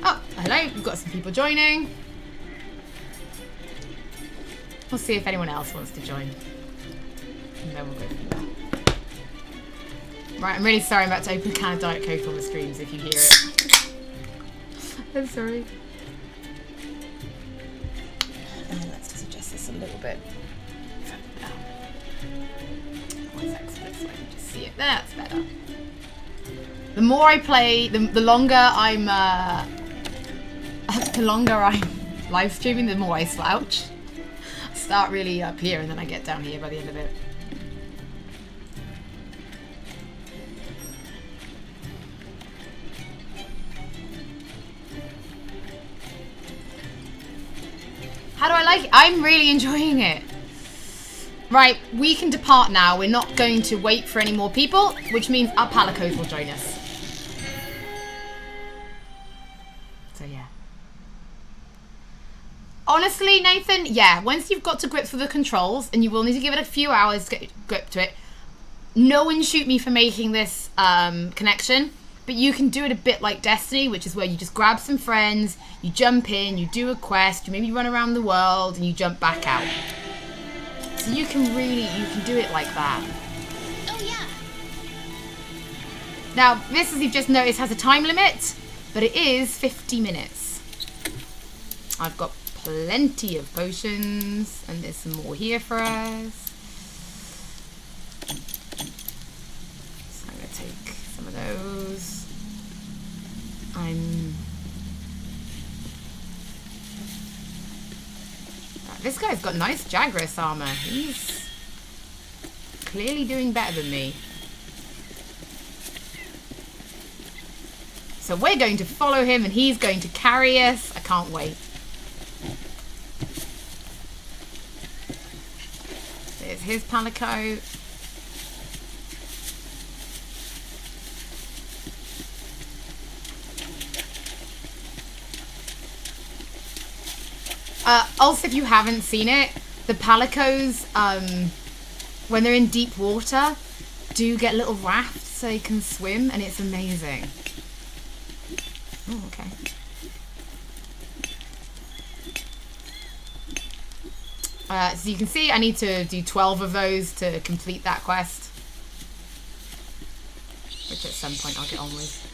Oh, hello, we've got some people joining. We'll see if anyone else wants to join. And then we'll go from there. Right, I'm really sorry I'm about to open a can of Diet Coke on the streams if you hear it. I'm sorry. Let's just adjust this a little bit. Where's expert so I can just see it? That's better. The more I play, the longer I'm live streaming, the more I slouch. I start really up here and then I get down here by the end of it. How do I like it? I'm really enjoying it. Right, we can depart now. We're not going to wait for any more people, which means our palicos will join us. So yeah. Honestly, Nathan, yeah, once you've got to grips with the controls, and you will need to give it a few hours to get grip to it, no one shoot me for making this connection, but you can do it a bit like Destiny, which is where you just grab some friends, you jump in, you do a quest, you maybe run around the world, and you jump back out. So you can do it like that. Oh yeah. Now, this, as you've just noticed, has a time limit, but it is 50 minutes. I've got plenty of potions, and there's some more here for us. So I'm going to take some of those. This guy's got nice Jagras armor. He's clearly doing better than me. So we're going to follow him and he's going to carry us. I can't wait. There's his palico. Also, if you haven't seen it, the palicos, when they're in deep water, do get little rafts so they can swim, and it's amazing. Oh, okay. So you can see I need to do 12 of those to complete that quest, which at some point I'll get on with.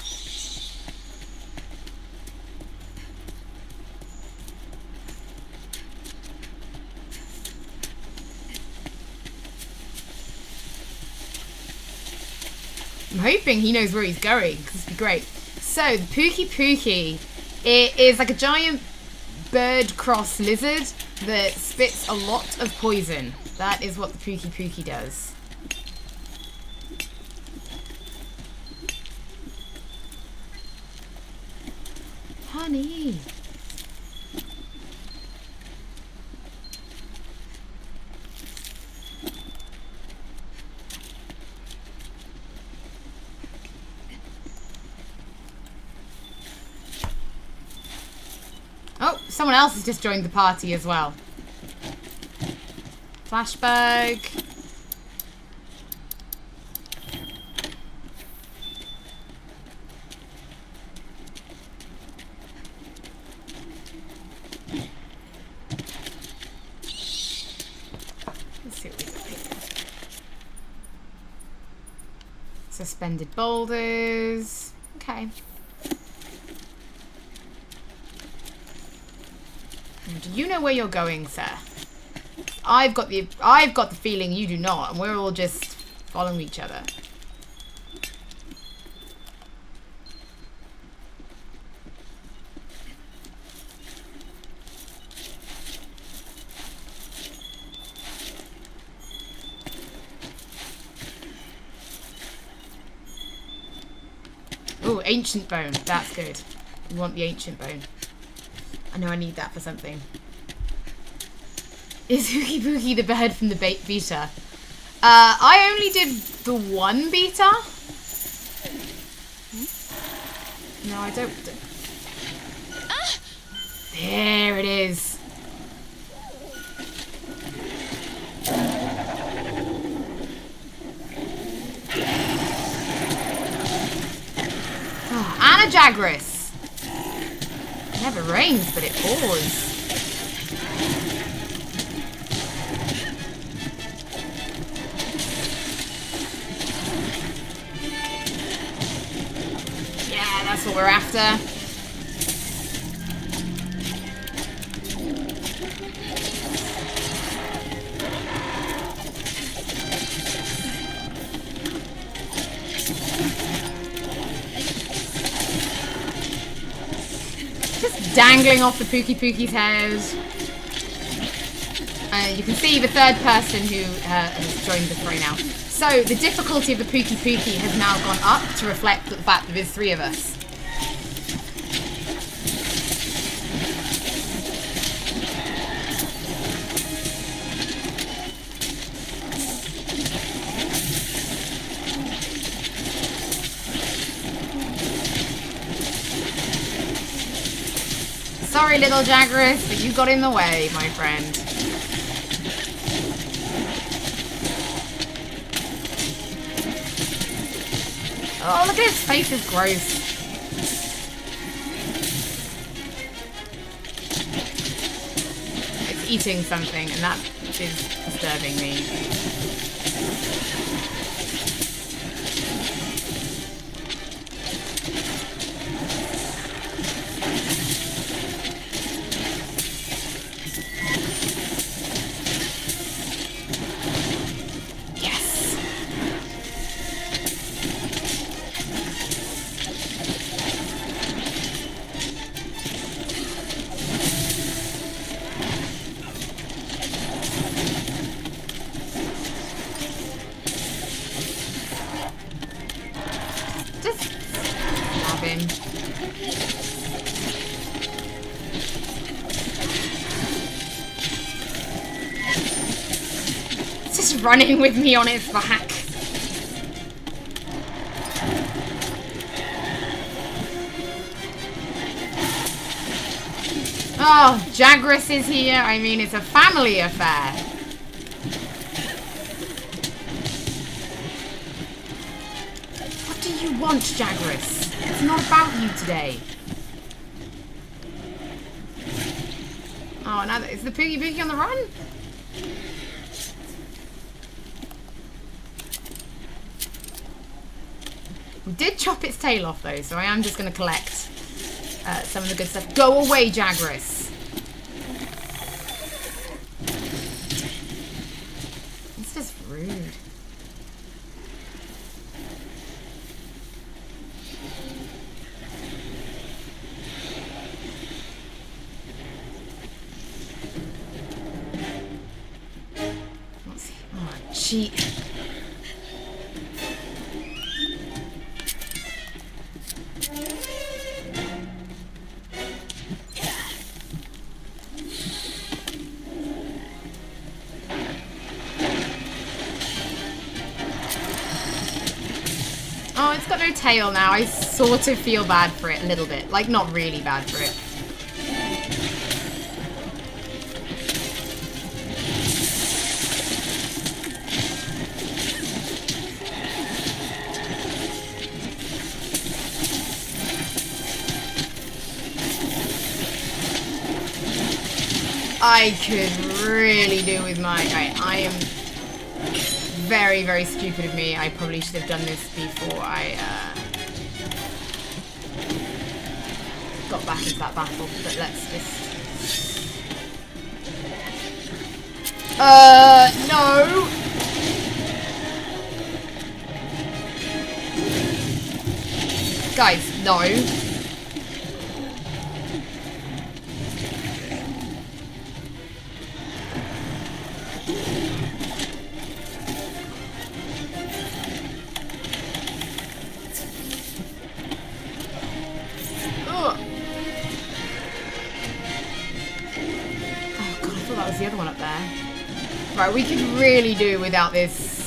I'm hoping he knows where he's going, because it'd be great. So, the Pookie, it is like a giant bird cross lizard that spits a lot of poison. That is what the Pookie does. Honey. Oh, someone else has just joined the party as well. Flashbag. Let's see what we got here. Suspended boulders. Okay. Do you know where you're going, sir? I've got the feeling you do not, and we're all just following each other. Oh, ancient bone. That's good. We want the ancient bone. I know I need that for something. Is Hookie Pookie the bird from the beta? I only did the one beta. No, I don't. There it is. Oh, and a Jagras. It never rains, but it pours. Yeah, that's what we're after. Just dangling off the Pookie's head. And you can see the third person who has joined the fray now. So the difficulty of the Pookie has now gone up to reflect the fact that there's 3 of us. Sorry, little Jagras, but you got in the way, my friend. Oh, look at his face, is gross. It's eating something, and that is disturbing me. Running with me on its back. Oh, Jagras is here. I mean, it's a family affair. What do you want, Jagras? It's not about you today. Oh, now is the Pookie on the run? Did chop its tail off though, so I am just going to collect some of the good stuff. Go away, Jagras. It's just rude. Let's see. Oh, cheat. Oh, it's got no tail now. I sort of feel bad for it a little bit. Like, not really bad for it. I could really do with my... Right, I am very, very stupid of me. I probably should have done this before I got back into that battle, but let's just... no! Guys, no. The other one up there. Right, we could really do without this.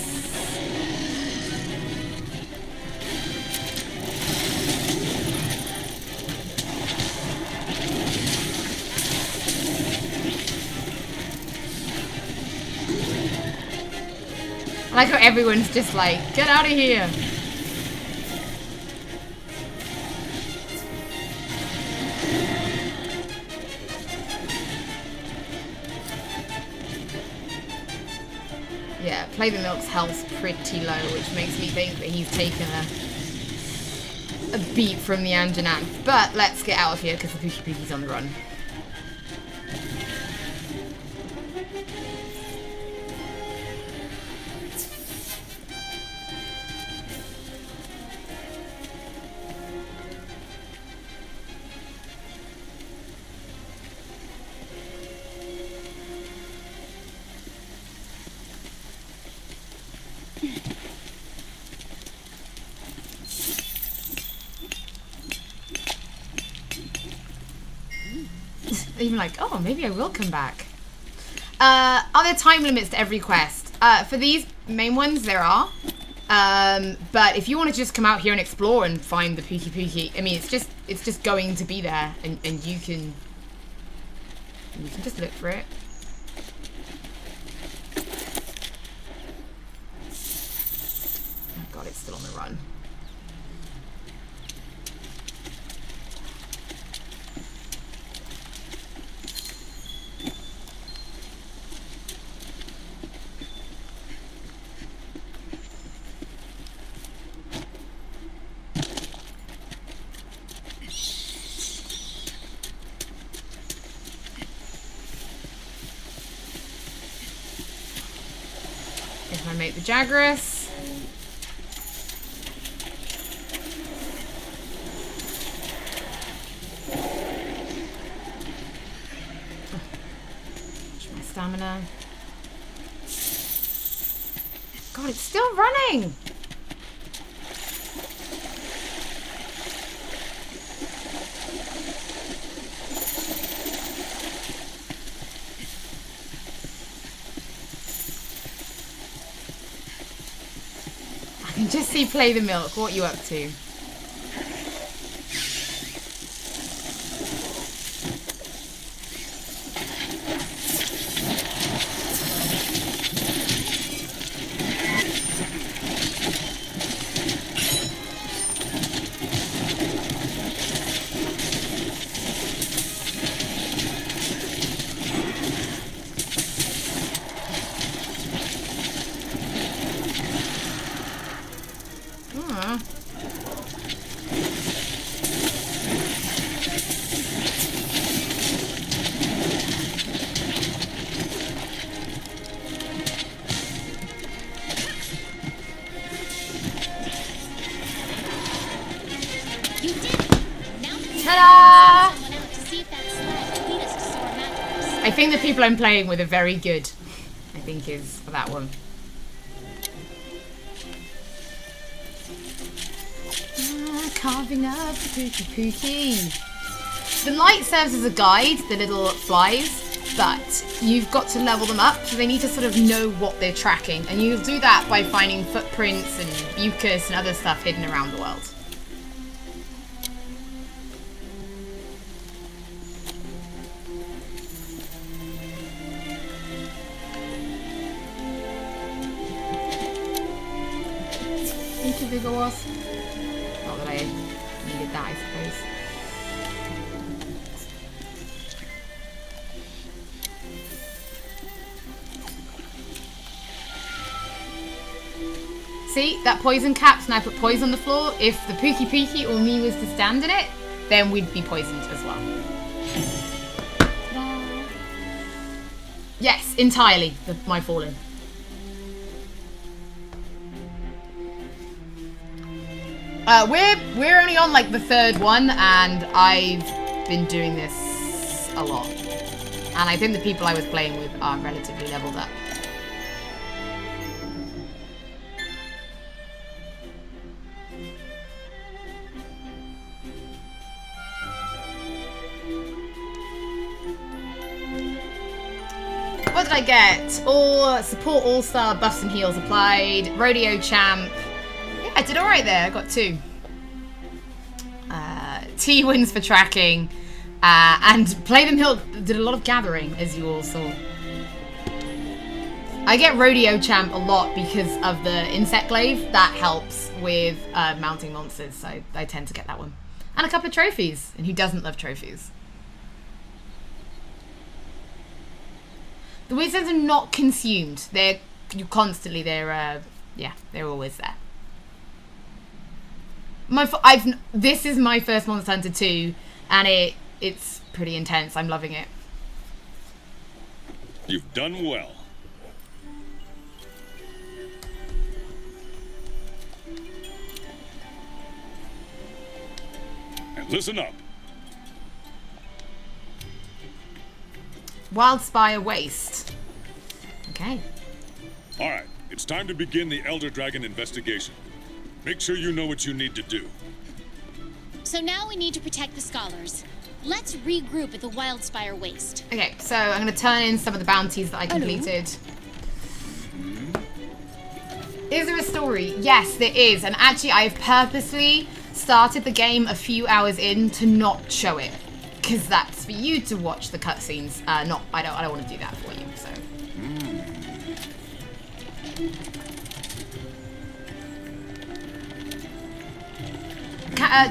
I like how everyone's just like, get out of here. Yeah, Play the Milk's health's pretty low, which makes me think that he's taken a beat from the Anjanath. But let's get out of here because the Pookie's on the run. Even like, oh, maybe I will come back. Are there time limits to every quest? For these main ones, there are. But if you want to just come out here and explore and find the Pookie, I mean, it's just going to be there, and you can just look for it. Oh god, it's still on the run. If I make the Jagras. My stamina. God, it's still running! Just see Play the Milk. What you up to? I think the people I'm playing with are very good, I think is for that one. Carving up the Pookie. The light serves as a guide, the little flies, but you've got to level them up, so they need to sort of know what they're tracking, and you'll do that by finding footprints and mucus and other stuff hidden around the world. Bigger wasp. Not that I needed that, I suppose. See, that poison caps, and I put poison on the floor. If the Pookie or me was to stand in it, then we'd be poisoned as well. Ta-da. Yes, entirely, my fallen. We're only on like the third one, and I've been doing this a lot. And I think the people I was playing with are relatively leveled up. What did I get? All support all-star buffs and heals applied. Rodeo champ. Yeah, I did alright there. I got 2. T wins for tracking. And Play the Milk did a lot of gathering, as you all saw. I get Rodeo Champ a lot because of the Insect Glaive. That helps with mounting monsters, so I tend to get that one. And a couple of trophies. And who doesn't love trophies? The wizards are not consumed. They're always there. This is my first Monster Hunter 2, and it's pretty intense. I'm loving it. You've done well. And listen up. Wildspire Waste. Okay. All right, it's time to begin the Elder Dragon investigation. Make sure you know what you need to do. So now we need to protect the scholars. Let's regroup at the Wildspire Waste. Okay, so I'm going to turn in some of the bounties that I completed. Is there a story? Yes, there is. And actually, I've purposely started the game a few hours in to not show it. Because that's for you to watch the cutscenes. I don't want to do that for you, so.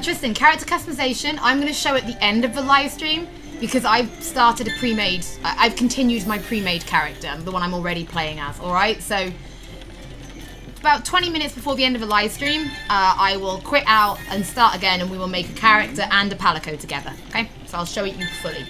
Tristan, character customization, I'm going to show at the end of the live stream because I've started a pre-made, I've continued my pre-made character, the one I'm already playing as, alright? So, about 20 minutes before the end of the live stream, I will quit out and start again and we will make a character and a palico together, okay? So I'll show it you fully.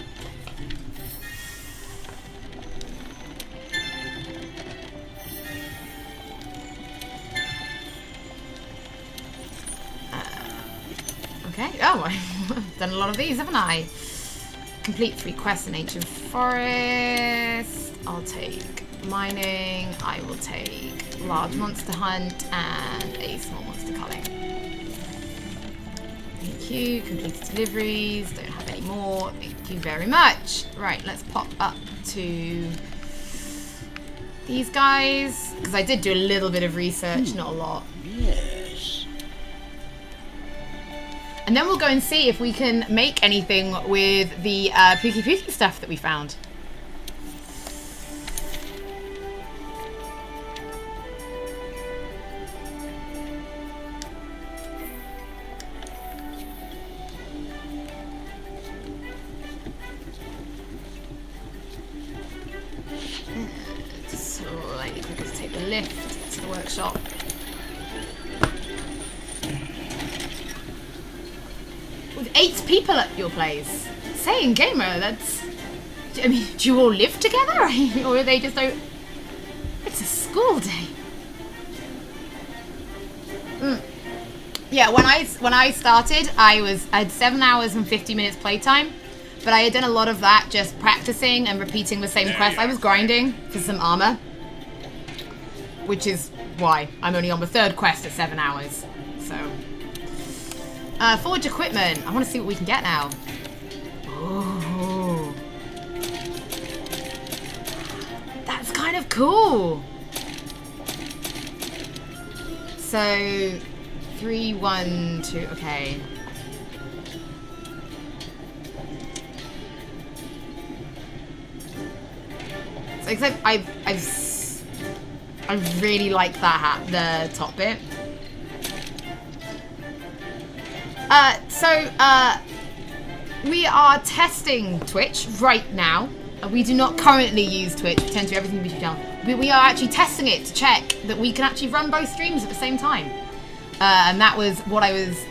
Okay, oh, I've done a lot of these, haven't I? Complete 3 quests in Ancient Forest. I'll take mining. I will take large monster hunt and a small monster culling. Thank you. Completed deliveries. Don't have any more. Thank you very much. Right, let's pop up to these guys. Because I did do a little bit of research, not a lot. Yes. And then we'll go and see if we can make anything with the Pookie Pookie stuff that we found. Slightly quicker to take the lift to the workshop. With 8 people at your place. Saying gamer, that's... I mean, do you all live together? Or are they just... It's a school day. Yeah, when I started, I had 7 hours and 50 minutes playtime. But I had done a lot of that just practicing and repeating the same quest. I was grinding for some armor. Which is why I'm only on the 3rd quest at 7 hours. So... forge equipment. I want to see what we can get now. Oh, that's kind of cool. So, 3, 1, 2. Okay. So, except I really like that hat, the top bit. We are testing Twitch right now. We do not currently use Twitch. We tend to do everything we do down. We are actually testing it to check that we can actually run both streams at the same time. And that was what I was,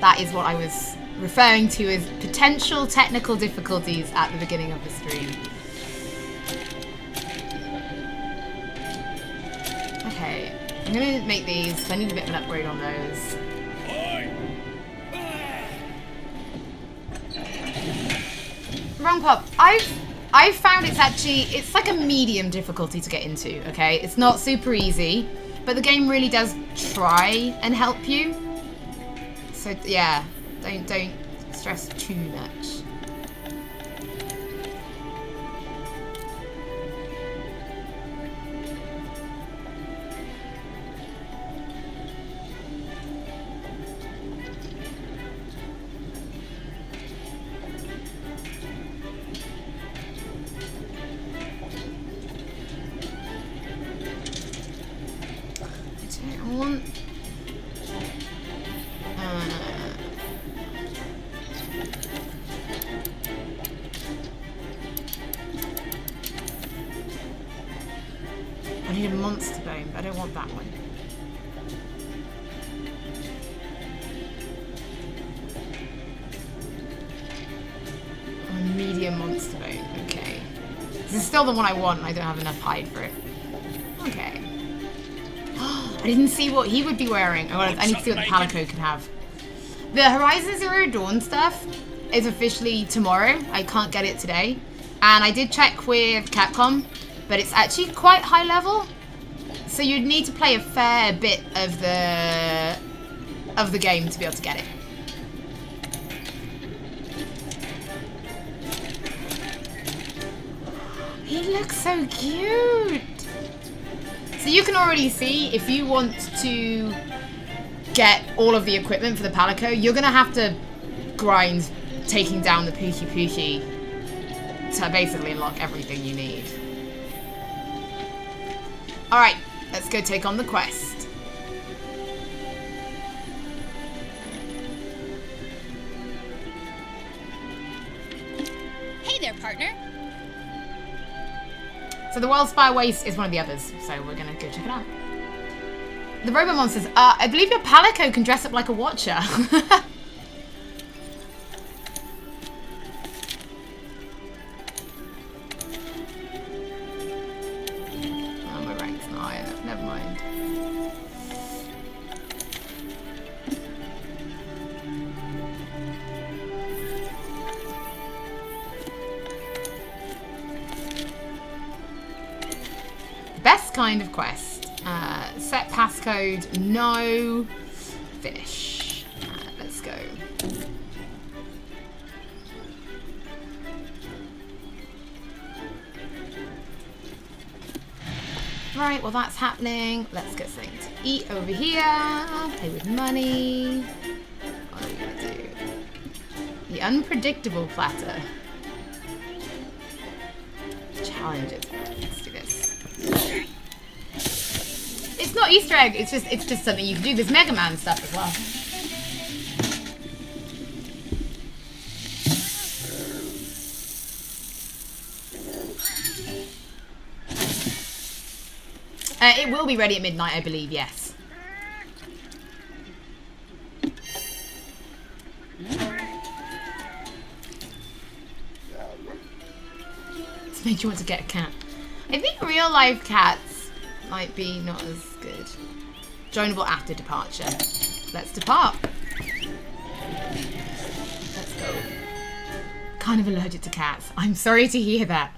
that is what I was referring to as potential technical difficulties at the beginning of the stream. Okay, I'm gonna make these, because I need a bit of an upgrade on those. Wrong pop. I've found it's like a medium difficulty to get into, okay? It's not super easy, but the game really does try and help you. So yeah, don't stress too much. I need a monster bone, but I don't want that one. A medium monster bone, okay. This is still the one I want, and I don't have enough hide for it. Okay. I didn't see what he would be wearing. I need to see what the Palico can have. The Horizon Zero Dawn stuff is officially tomorrow. I can't get it today. And I did check with Capcom, but it's actually quite high level. So you'd need to play a fair bit of the game to be able to get it. He looks so cute. So you can already see if you want to get all of the equipment for the Palico, you're gonna have to grind taking down the Pookie to basically unlock everything you need. Alright, let's go take on the quest. Hey there, partner. So the World Spire Waste is one of the others, so we're gonna go check it out. The robot monsters. I believe your Palico can dress up like a watcher. Oh, my rank's not high enough. Never mind. Best kind of quest. Set passcode, no. Finish. Let's go. Right, well that's happening. Let's get something to eat over here. Pay with money. What are we gonna do? The unpredictable platter. Challenges. Let's do this. It's not Easter egg, it's just something you can do. There's Mega Man stuff as well. It will be ready at midnight, I believe, yes. It's made you want to get a cat. I think real life cats might be not as good. Joinable after departure. Let's depart. Let's go. Kind of allergic to cats. I'm sorry to hear that.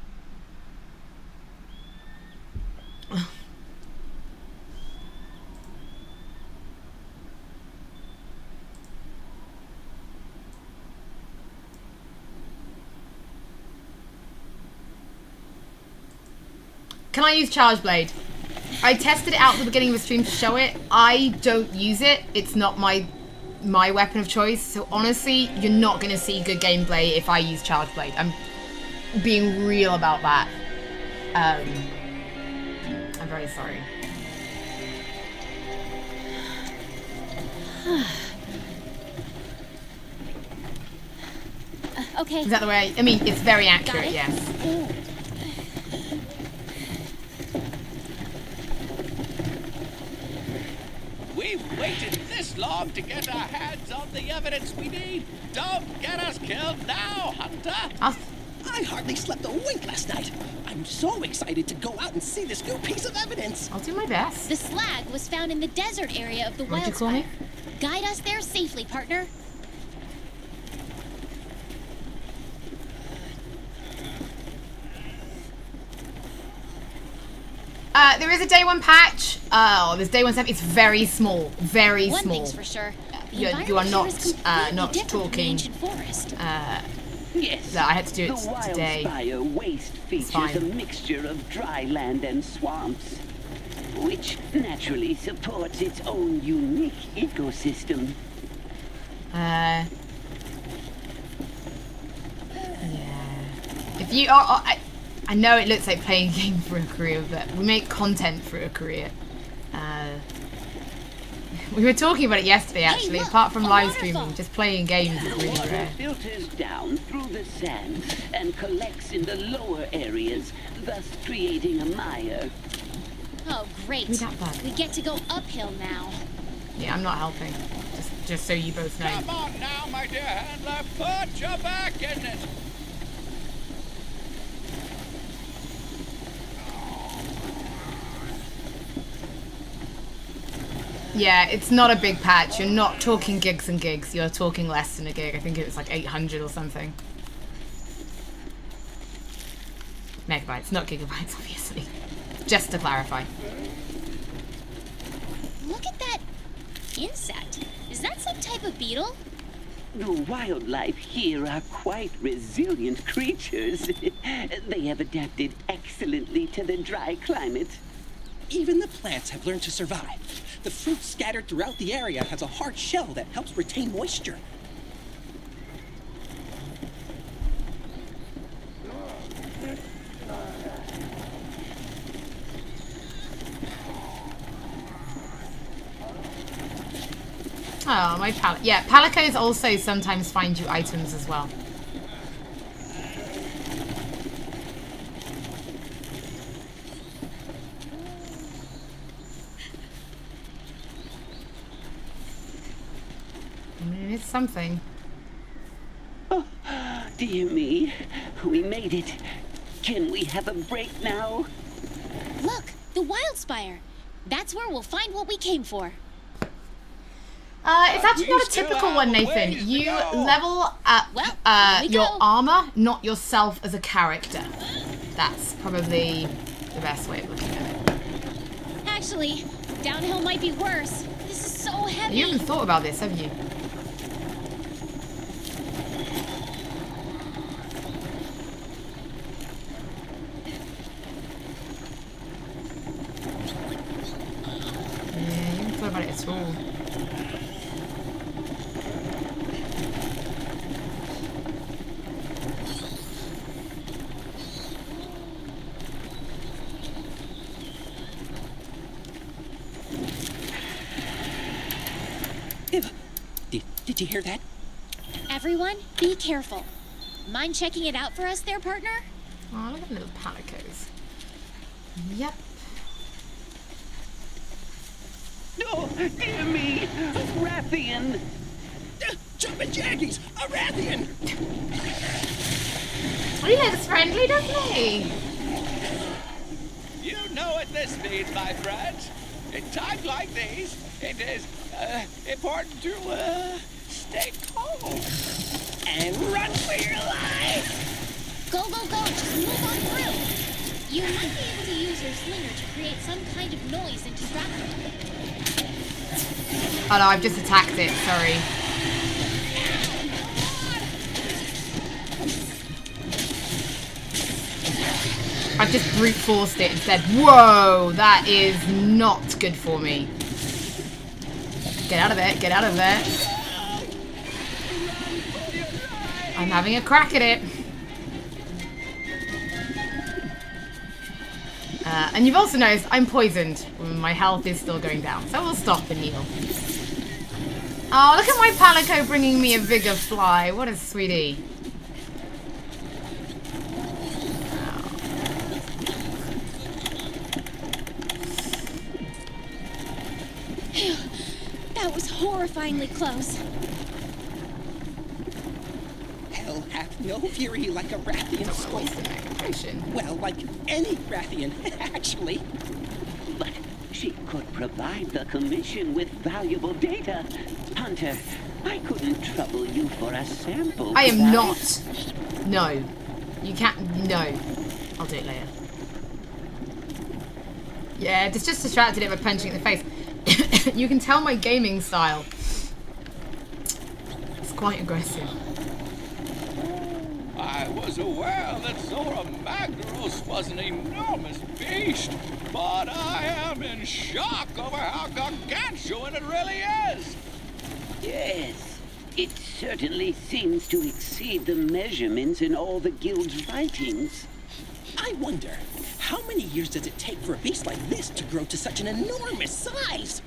Can I use Charge Blade? I tested it out at the beginning of the stream to show it. I don't use it. It's not my weapon of choice. So honestly, you're not going to see good gameplay if I use Charge Blade. I'm being real about that. I'm very sorry. Okay. Is that the way? I mean, it's very accurate, yes. We've waited this long to get our hands on the evidence we need. Don't get us killed now, Hunter. I hardly slept a wink last night. I'm so excited to go out and see this new piece of evidence. I'll do my best. The slag was found in the desert area of the What'd you call Wildspire. me? Guide us there safely, partner. There is a day one patch. Oh, there's day one stuff. It's very small, very One small. thing's for sure. You are not talking. Yes. No, I had to do it The today. Wildspire waste features fine. a mixture of dry land and swamps, which naturally supports its own unique ecosystem. Yeah. If you are, I know it looks like playing a game for a career, but we make content for a career. We were talking about it yesterday, actually. look, Apart from a live waterfall. streaming, just playing games is The really water rare. filters down through the sand and collects in the lower areas, thus creating a mire. Oh, great. Who's that bad? We get to go uphill now. Yeah, I'm not helping. Just so you both know. Come on now, my dear handler. Put your back in it. Yeah, it's not a big patch. You're not talking gigs and gigs. You're talking less than a gig. I think it was like 800 or something. Megabytes, not gigabytes, obviously. Just to clarify. Look at that insect. Is that some type of beetle? The wildlife here are quite resilient creatures. They have adapted excellently to the dry climate. Even the plants have learned to survive. The fruit scattered throughout the area has a hard shell that helps retain moisture. Oh, my pal. Yeah, palicos also sometimes find you items as well. I mean, it's something. Oh, dear me. We made it. Can we have a break now? Look, the wild spire. That's where we'll find what we came for. It's actually not a typical one, Nathan. You level up your armor, not yourself as a character. That's probably the best way of looking at it. Actually, downhill might be worse. This is so heavy. You haven't thought about this, have you? Yeah, you haven't thought about it at all. Did you hear that? Everyone, be careful. Mind checking it out for us there, partner? Oh, look at the little palicos. Yep. No, dear me! Rathian! Jumpin' Jackies! A Rathian! He looks friendly, doesn't he? You know what this means, my friends. In times like these, it is important to stay calm and run for your life. Go, go, go! Just move on through. You might be able to use your slinger to create some kind of noise and distract them. Oh no, I've just attacked it, sorry. I've just brute forced it and said, whoa, that is not good for me. Get out of there, get out of there. I'm having a crack at it. And you've also noticed I'm poisoned. My health is still going down, so we'll stop the heal. Oh, look at my palico bringing me a vigor fly. What a sweetie. That was horrifyingly close. Hell hath no fury like a Rathian scorn. Well, like any Rathian, actually. But she could provide the commission with valuable data. Hunter, I couldn't trouble you for a sample. I am not. No. You can't. No. I'll do it later. Yeah, it's just distracted it by punching it in the face. You can tell my gaming style. It's quite aggressive. I was aware that Zora Magdaros was an enormous beast, but I am in shock over how gargantuan it really is. Yes, it certainly seems to exceed the measurements in all the guild's writings. I wonder, how many years does it take for a beast like this to grow to such an enormous size?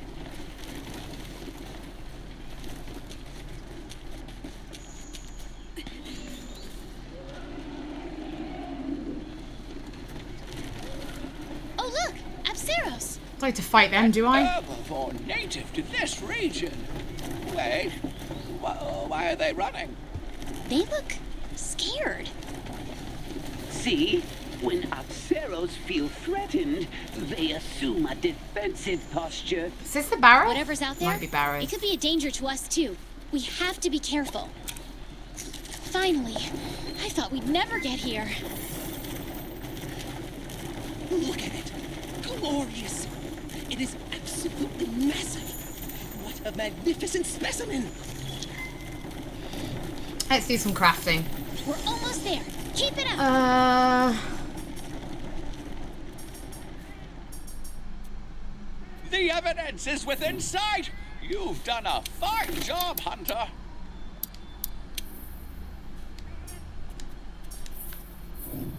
Oh, look! Apseros! I'd like to fight them, do I? Herbivore native to this region. Wait, why are they running? They look scared. See? When Apseros feel threatened, they assume a defensive posture. Is this the Barrow? Whatever's out there, Might be Barrow. it could be a danger to us too. We have to be careful. Finally, I thought we'd never get here. Look at it. Glorious. It is absolutely massive. What a magnificent specimen. Let's do some crafting. We're almost there. Keep it up. The evidence is within sight. You've done a fine job, Hunter.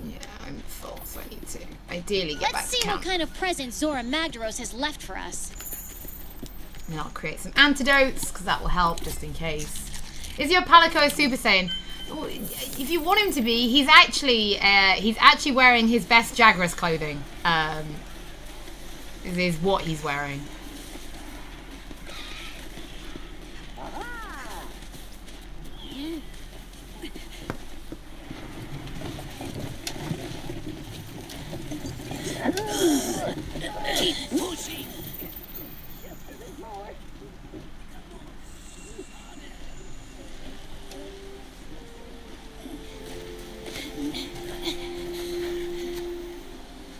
Yeah, I'm full, so I need to ideally get back Let's to see camp. what kind of present Zora Magdaros has left for us. And I'll create some antidotes, because that will help, just in case. Is your Palico a Super Saiyan? If you want him to be, he's actually wearing his best Jagras clothing. Is what he's wearing. Keep pushing.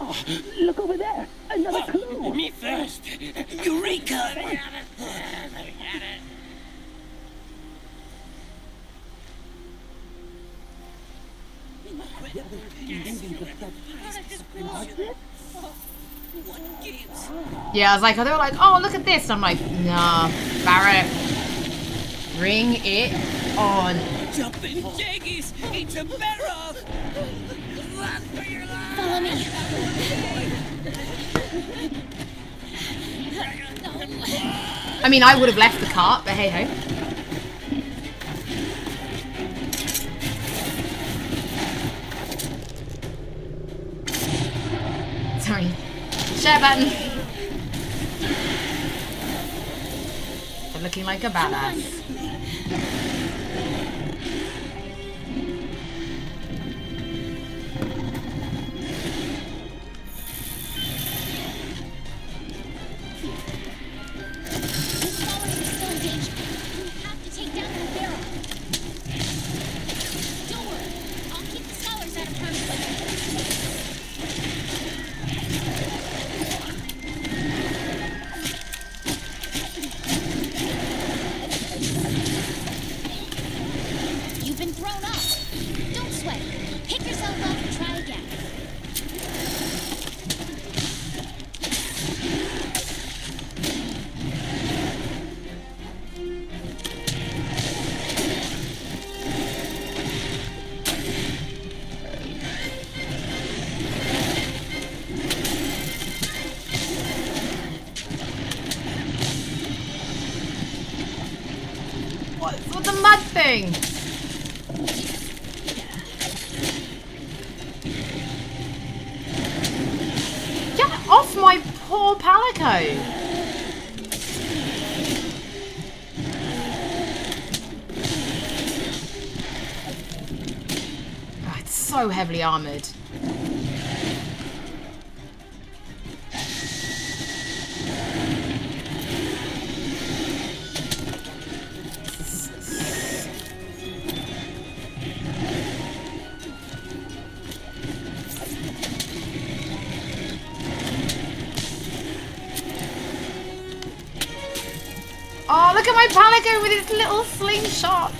Oh, look over there. Another clue. Me first. Eureka! Yeah, I was like, they were like, oh, look at this. I'm like, nah, Barrett, bring it on. Jumping jaggies into barrel. Run for your life. Follow me. I mean, I would have left the cart, but hey ho. Sorry. Share button. They're looking like a badass. What's the mud thing? Get off my poor Palico! Oh, it's so heavily armoured. Oh, look at my Palico with its little slingshot.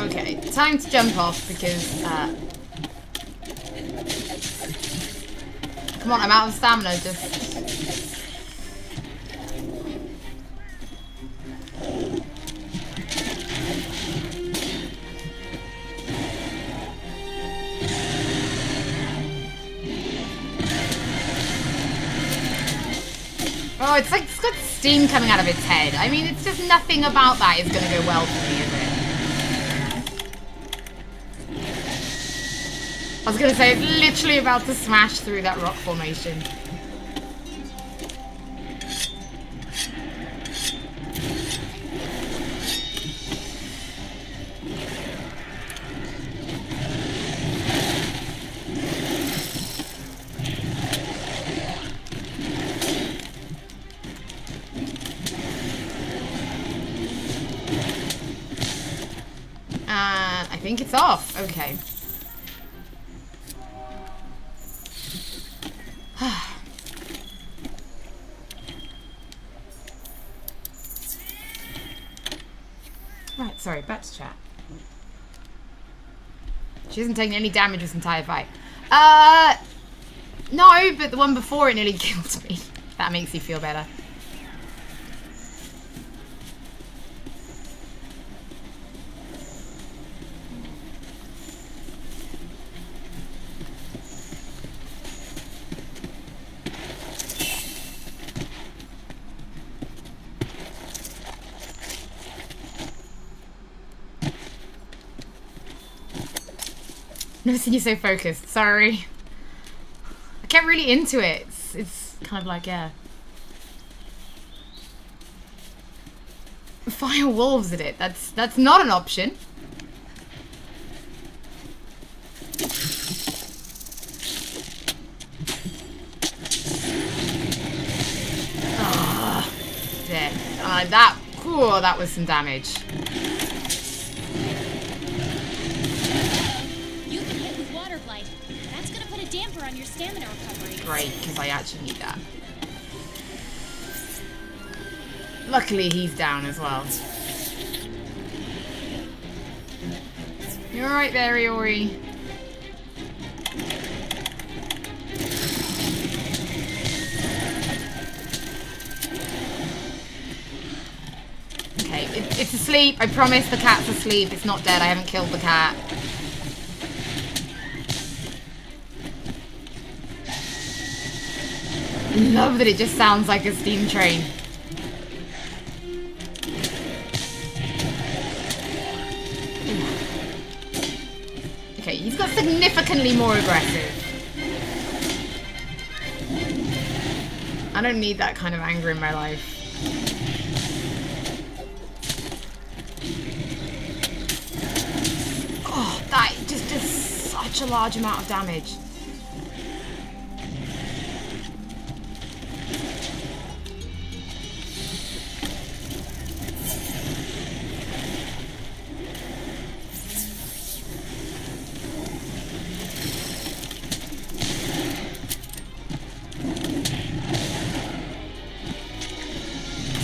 Okay, time to jump off because, come on, I'm out of stamina, just... Oh, Oh, it's like it's got steam coming out of its head. I mean, it's just nothing about that is going to go well for me, is it? I was going to say, it's literally about to smash through that rock formation. I think it's off. Okay. Right, sorry, back to chat. She hasn't taken any damage this entire fight. No, but the one before it nearly killed me. That makes you feel better. Never seen you so focused. Sorry. I get really into it. It's kind of like, yeah. Fire wolves at it. That's not an option. Ah, there. That was some damage. Damper on your stamina recovery. Great, because I actually need that. Luckily, he's down as well. You're alright there, Iori. Okay, it's asleep. I promise the cat's asleep. It's not dead. I haven't killed the cat. Love that it just sounds like a steam train. Okay, he's got significantly more aggressive. I don't need that kind of anger in my life. Oh, that just does such a large amount of damage.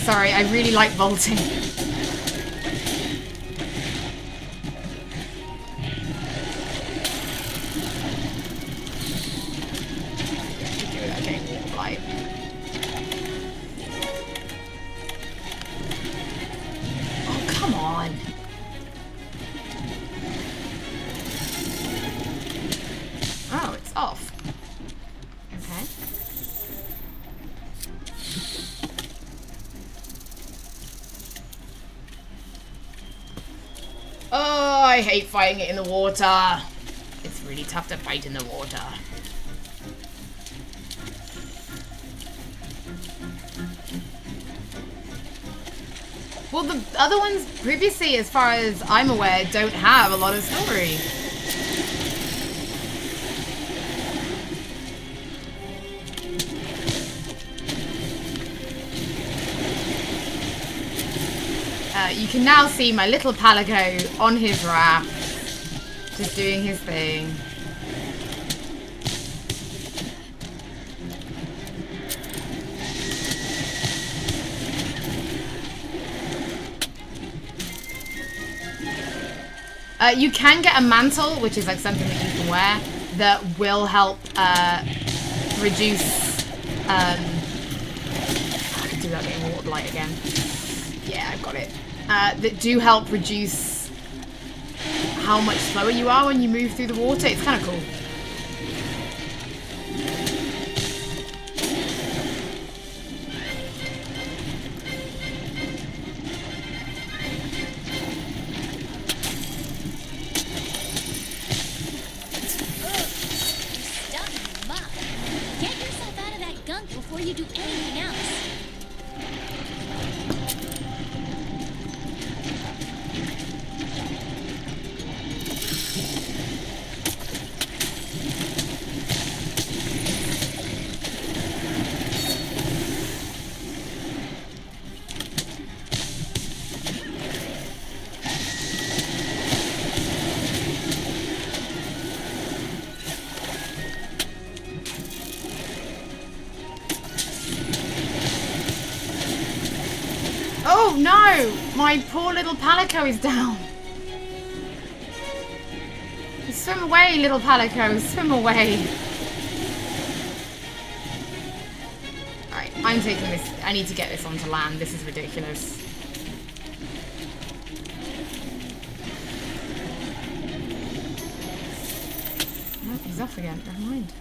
Sorry, I really like vaulting. Okay, light. Oh, come on. Oh, it's off. Okay. Oh, I hate fighting it in the water. It's really tough to fight in the water. Well, the other ones previously, as far as I'm aware, don't have a lot of story. You can now see my little Palago on his raft, just doing his thing. You can get a mantle, which is like something that you can wear, that will help reduce... I can do that getting water light again. Yeah, I've got it. That do help reduce how much slower you are when you move through the water. It's kind of cool. Oh no! My poor little palico is down. Swim away, little palico. Swim away. Alright, I'm taking this. I need to get this onto land. This is ridiculous. Oh, he's off again. Never mind.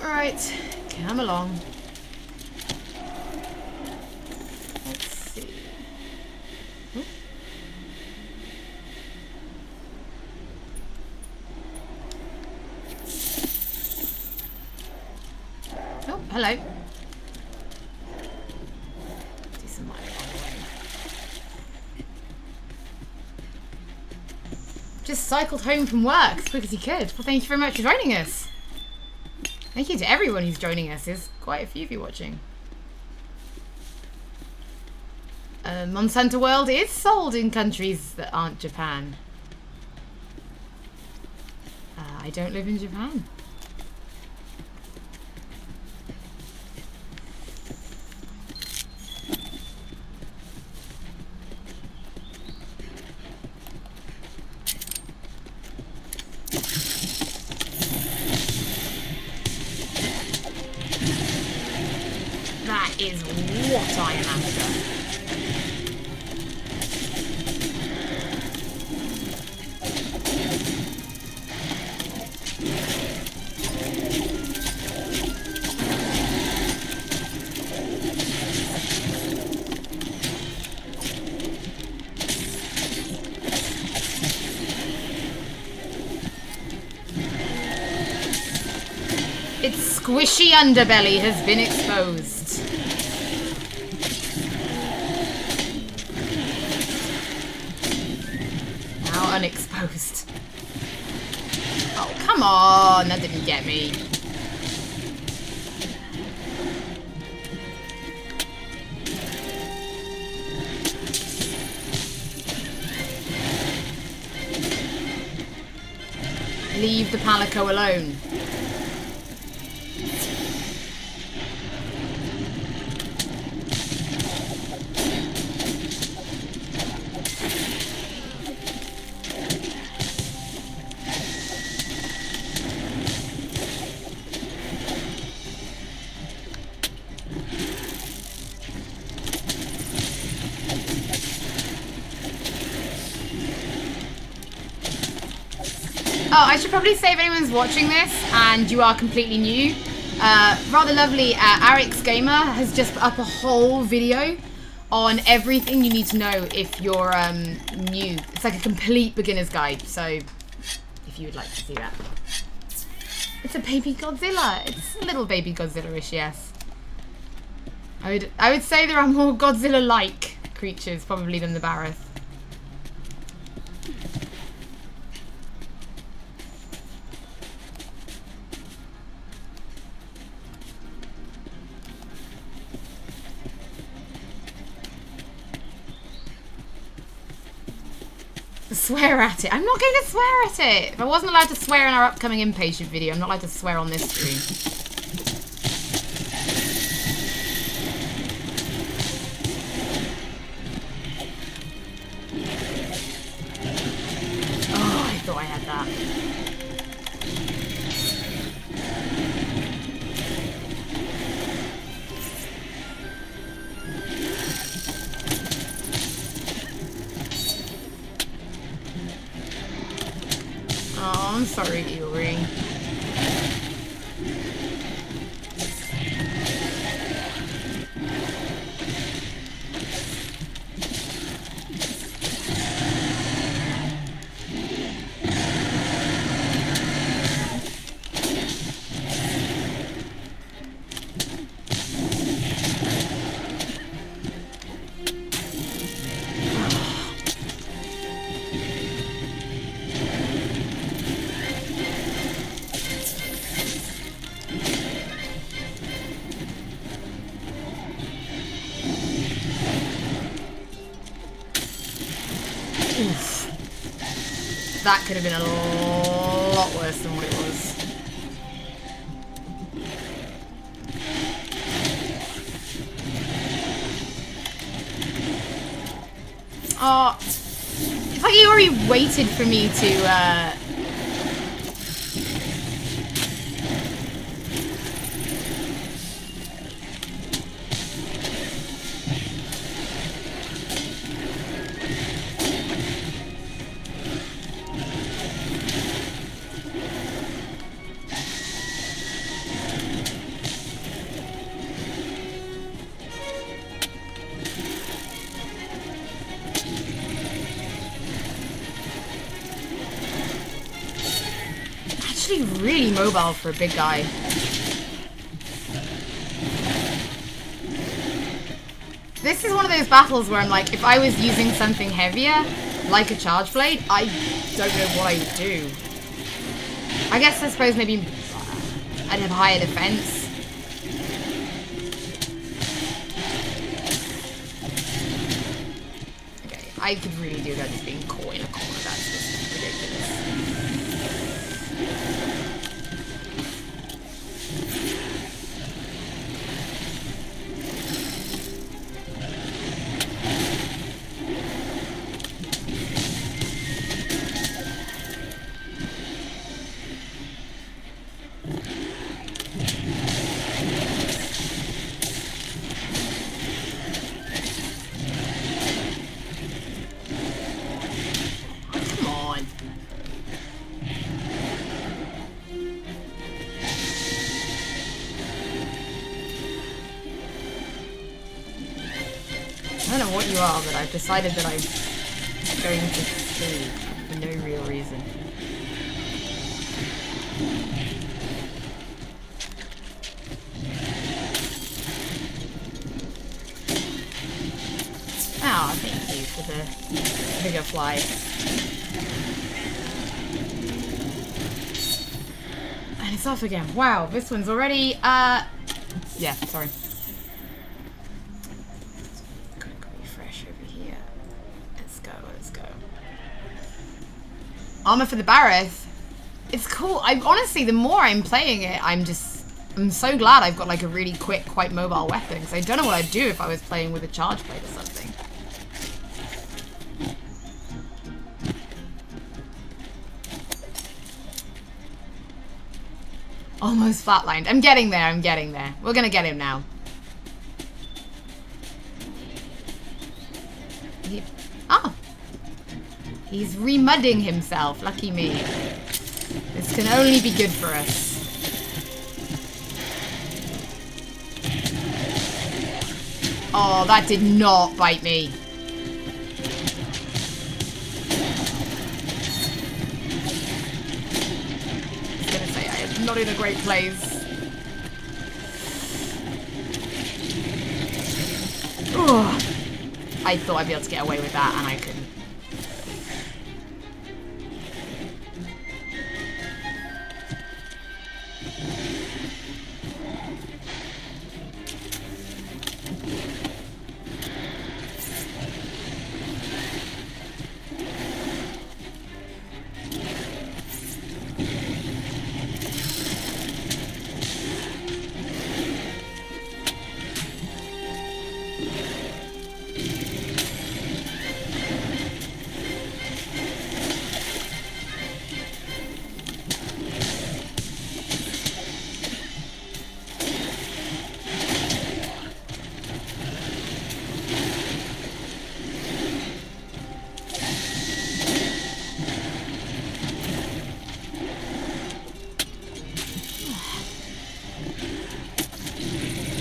Alright, come along. Let's see. Oop. Oh, hello. Do some mining on the way. Just cycled home from work as quick as he could. Well, thank you very much for joining us. Thank you to everyone who's joining us. There's quite a few of you watching. Monsanto World is sold in countries that aren't Japan. I don't live in Japan. That is what I am after. Its squishy underbelly has been exposed. Now unexposed. Oh, come on. That didn't get me. Leave the palico alone. Oh, I should probably say if anyone's watching this and you are completely new, rather lovely Arix Gamer has just put up a whole video on everything you need to know if you're new. It's like a complete beginner's guide, so if you would like to see that. It's a baby Godzilla. It's a little baby Godzilla-ish, yes. I would say there are more Godzilla-like creatures probably than the Barroth. Swear at it. I'm not going to swear at it. If I wasn't allowed to swear in our upcoming Impatient video, I'm not allowed to swear on this stream. Oh, I thought I had that. Oh, I'm sorry, Uri. Oof. That could have been a lot worse than what it was. Oh, it's like he already waited for me to, really mobile for a big guy. This is one of those battles where I'm like, if I was using something heavier, like a charge blade, I don't know what I would do. I guess I suppose maybe I'd have higher defense. Okay, I could really do that just being caught in a corner. That's just ridiculous. I don't know what you are, but I've decided that I'm going to sleep for no real reason. Oh, thank you for the bigger fly. And it's off again. Wow, this one's already, yeah, sorry. Armor for the Barreth. It's cool. Honestly, the more I'm playing it, I'm so glad I've got like a really quick, quite mobile weapon. Because I don't know what I'd do if I was playing with a charge blade or something. Almost flatlined. I'm getting there. I'm getting there. We're gonna get him now. Ah. He's remudding himself. Lucky me. This can only be good for us. Oh, that did not bite me. I was gonna say, I am not in a great place. Oh, I thought I'd be able to get away with that, and I couldn't.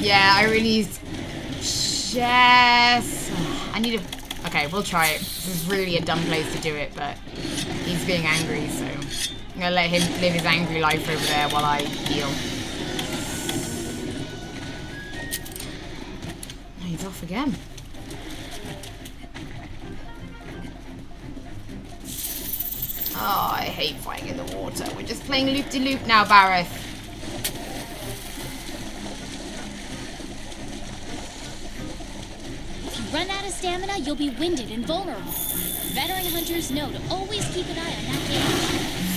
Yeah, I really just... I need to... Okay, we'll try it. This is really a dumb place to do it, but he's being angry, so I'm gonna let him live his angry life over there while I heal. Oh, he's off again. Oh, I hate fighting in the water. We're just playing loop-de-loop now, Barreth. Run out of stamina, you'll be winded and vulnerable. Veteran hunters know to always keep an eye on that gauge.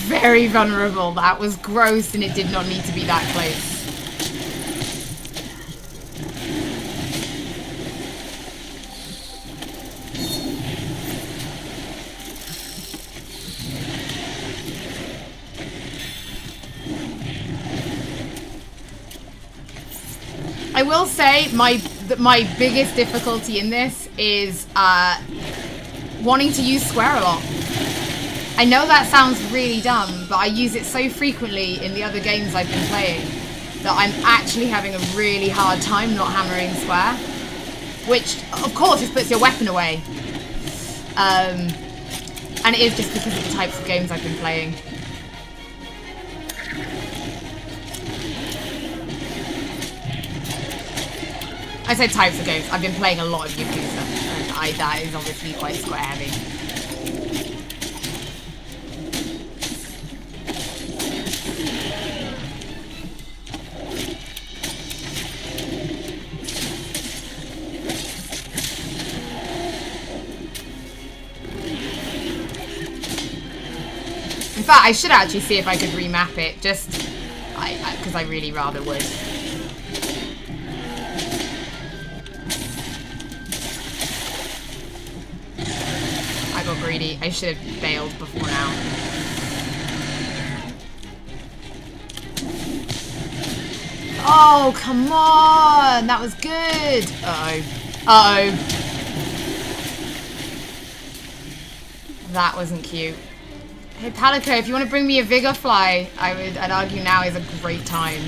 Very vulnerable. That was gross, and it did not need to be that close. I will say my biggest difficulty in this is wanting to use square a lot. I know that sounds really dumb, but I use it so frequently in the other games I've been playing that I'm actually having a really hard time not hammering square, which of course just puts your weapon away. And it is just because of the types of games I've been playing. I say types of games. I've been playing a lot of Yakuza, and that is obviously quite square heavy. In fact, I should actually see if I could remap it, just because I really rather would. I got greedy. I should have bailed before now. Oh, come on! That was good! Uh-oh. Uh-oh. That wasn't cute. Hey, Palico, if you want to bring me a Vigor Fly, I'd argue now is a great time.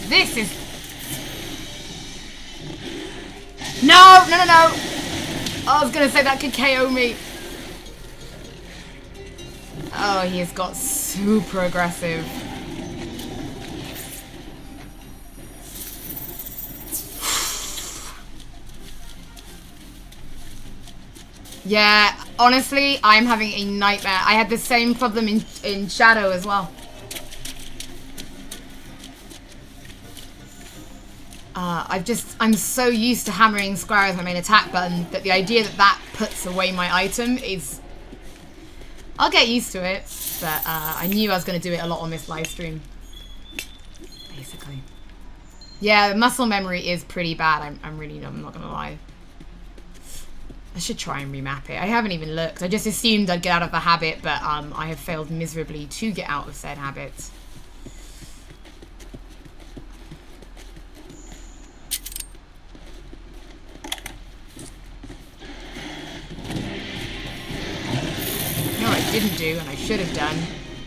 This is... No, no, no, no. I was going to say that could KO me. Oh, he has got super aggressive. Yeah, honestly, I'm having a nightmare. I had the same problem in Shadow as well. I'm so used to hammering square as my main attack button that the idea that that puts away my item is... I'll get used to it, but I knew I was going to do it a lot on this live stream. Basically. Yeah, the muscle memory is pretty bad, I'm not going to lie. I should try and remap it. I haven't even looked. I just assumed I'd get out of the habit, but I have failed miserably to get out of said habit. No, I didn't do, and I should have done.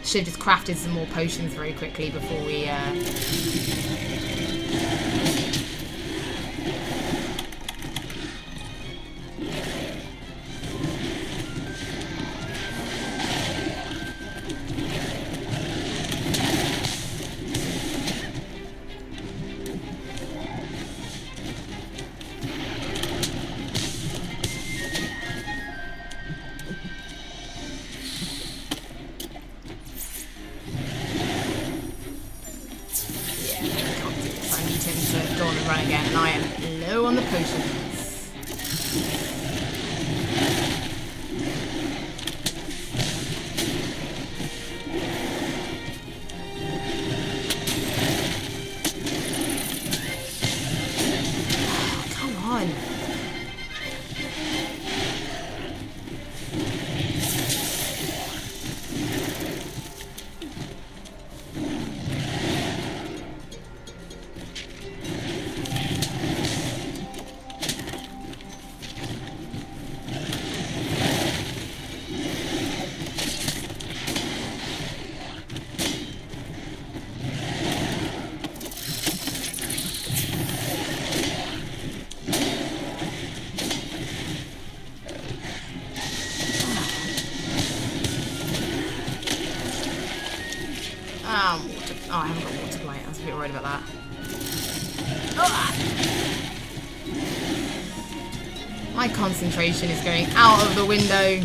Should have just crafted some more potions very quickly before we... Oh, I haven't got water blight. I was a bit worried about that. My concentration is going out of the window.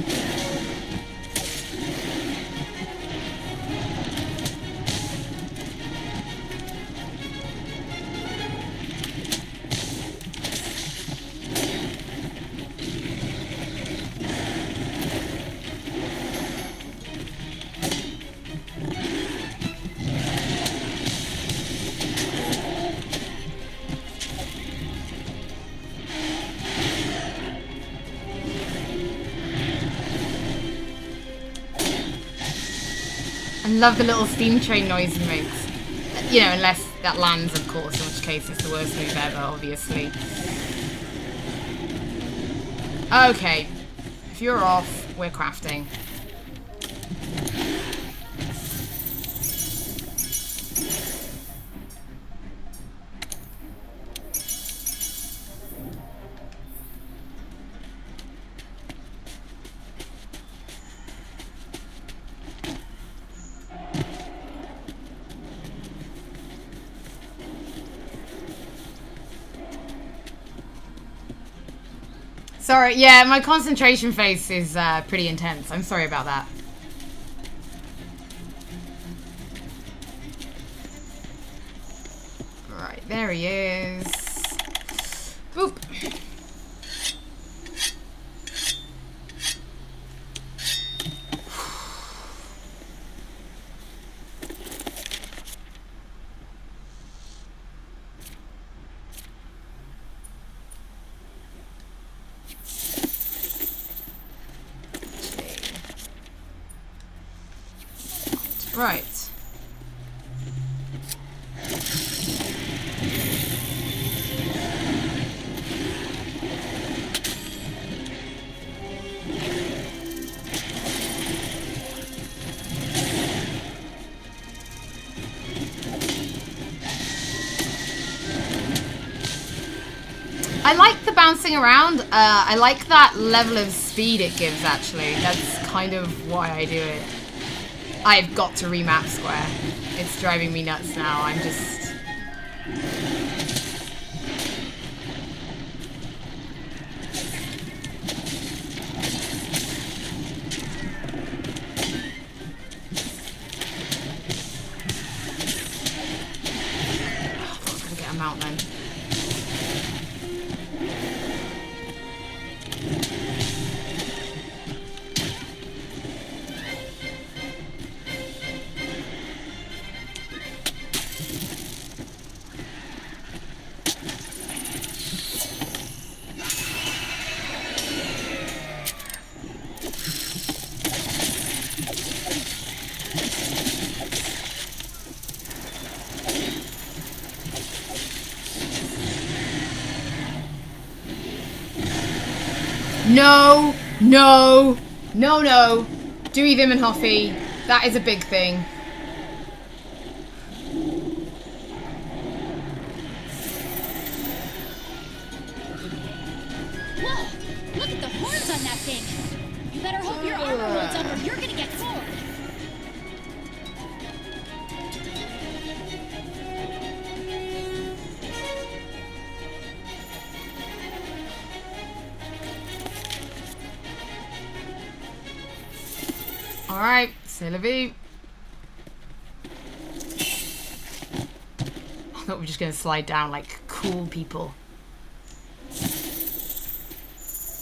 love the little steam train noise he makes. You know, unless that lands, of course, in which case it's the worst move ever, obviously. Okay. If you're off, we're crafting. Sorry, yeah, my concentration face is pretty intense. I'm sorry about that. Right, there he is. Boop. Right. I like the bouncing around. I like that level of speed it gives, actually. That's kind of why I do it. I've got to remap Square. It's driving me nuts now. I'm just... Oh, I've got to get him out then. No, no, no, no. Dewey Vim and Hoffy. That is a big thing. Whoa! Look at the horns on that thing! You better hope your armor holds up or you're gonna get gored! Alright, c'est la vie. I thought we were just going to slide down like cool people.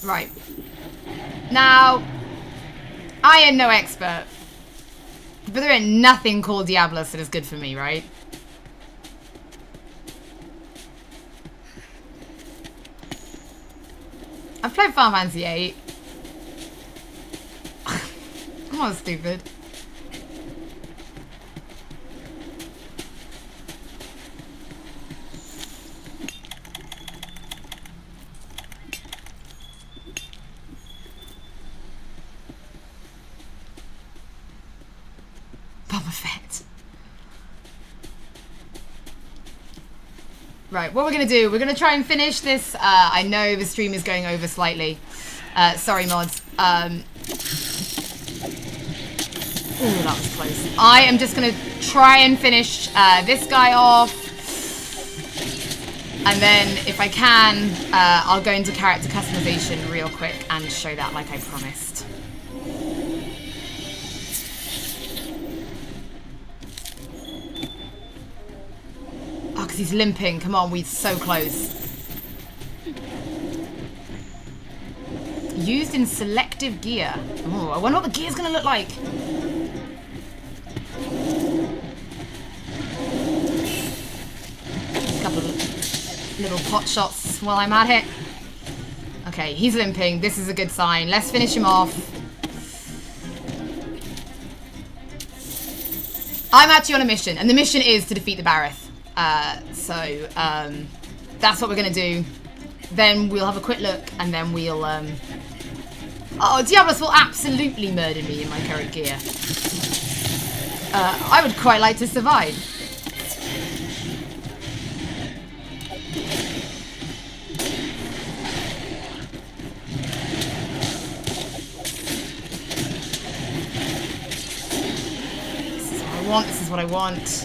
Right. Now, I am no expert. But there ain't nothing called Diablos that is good for me, right? I've played Final Fantasy VIII. I'm not stupid. Boba Fett. Right, what we're going to do, we're going to try and finish this. I know the stream is going over slightly. Sorry, mods. Ooh, that was close. I am just going to try and finish this guy off. And then, if I can, I'll go into character customization real quick and show that like I promised. Oh, because he's limping. Come on, we're so close. Used in selective gear. Oh, I wonder what the gear's going to look like. Couple of little pot shots while I'm at it. Okay, he's limping. This is a good sign. Let's finish him off. I'm actually on a mission, and the mission is to defeat the Barith. That's what we're gonna do. Then we'll have a quick look, and then we'll, Oh, Diablos will absolutely murder me in my current gear. I would quite like to survive. This is what I want.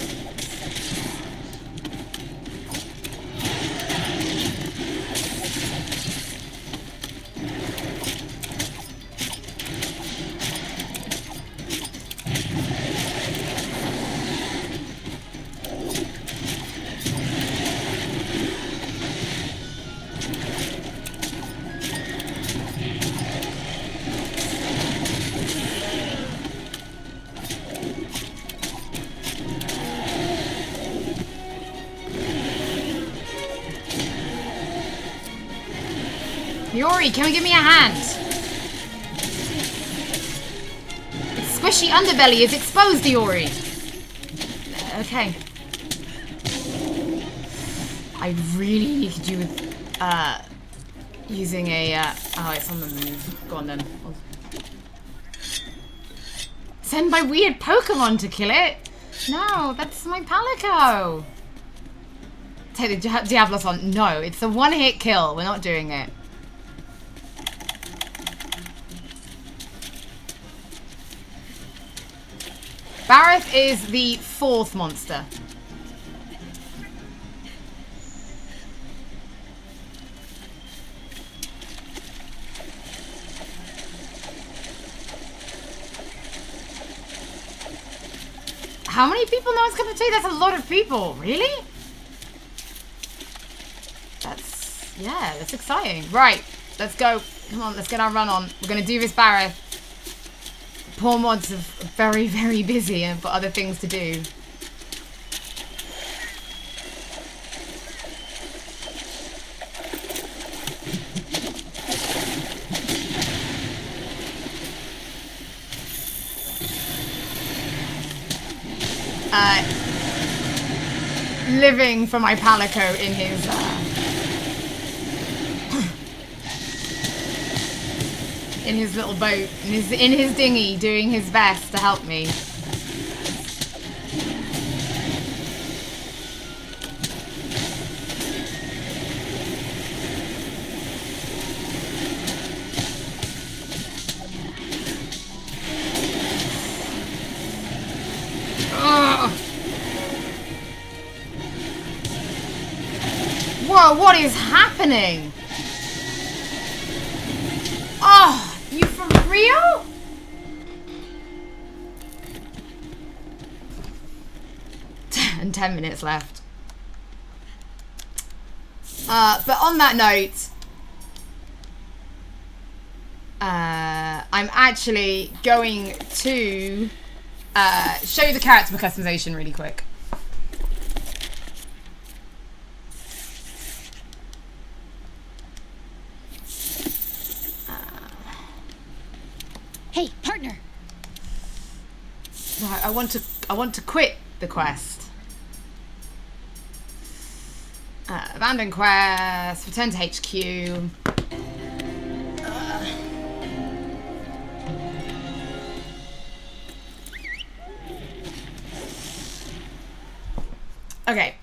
Yori, can we give me a hand? Its squishy underbelly is exposed, Yori. Okay. I really need to do with using a oh, it's on the move. Go on then. Send my weird Pokemon to kill it? No, that's my Palico. Take the Diablos on. No, it's a one-hit kill. We're not doing it. Barith is the 4th monster. How many people know it's Cup 2? That's a lot of people. Really? That's exciting. Right, let's go. Come on, let's get our run on. We're going to do this Barith. Poor mods are very, very busy and have got other things to do. Living for my Palico in his in his little boat, in his dinghy, doing his best to help me. Ugh. Whoa, what is happening? Oh, you for real? And 10 minutes left. But on that note, I'm actually going to show you the character customization really quick. Hey, partner. No, I want to quit the quest. Abandon quest. Return to HQ. Okay.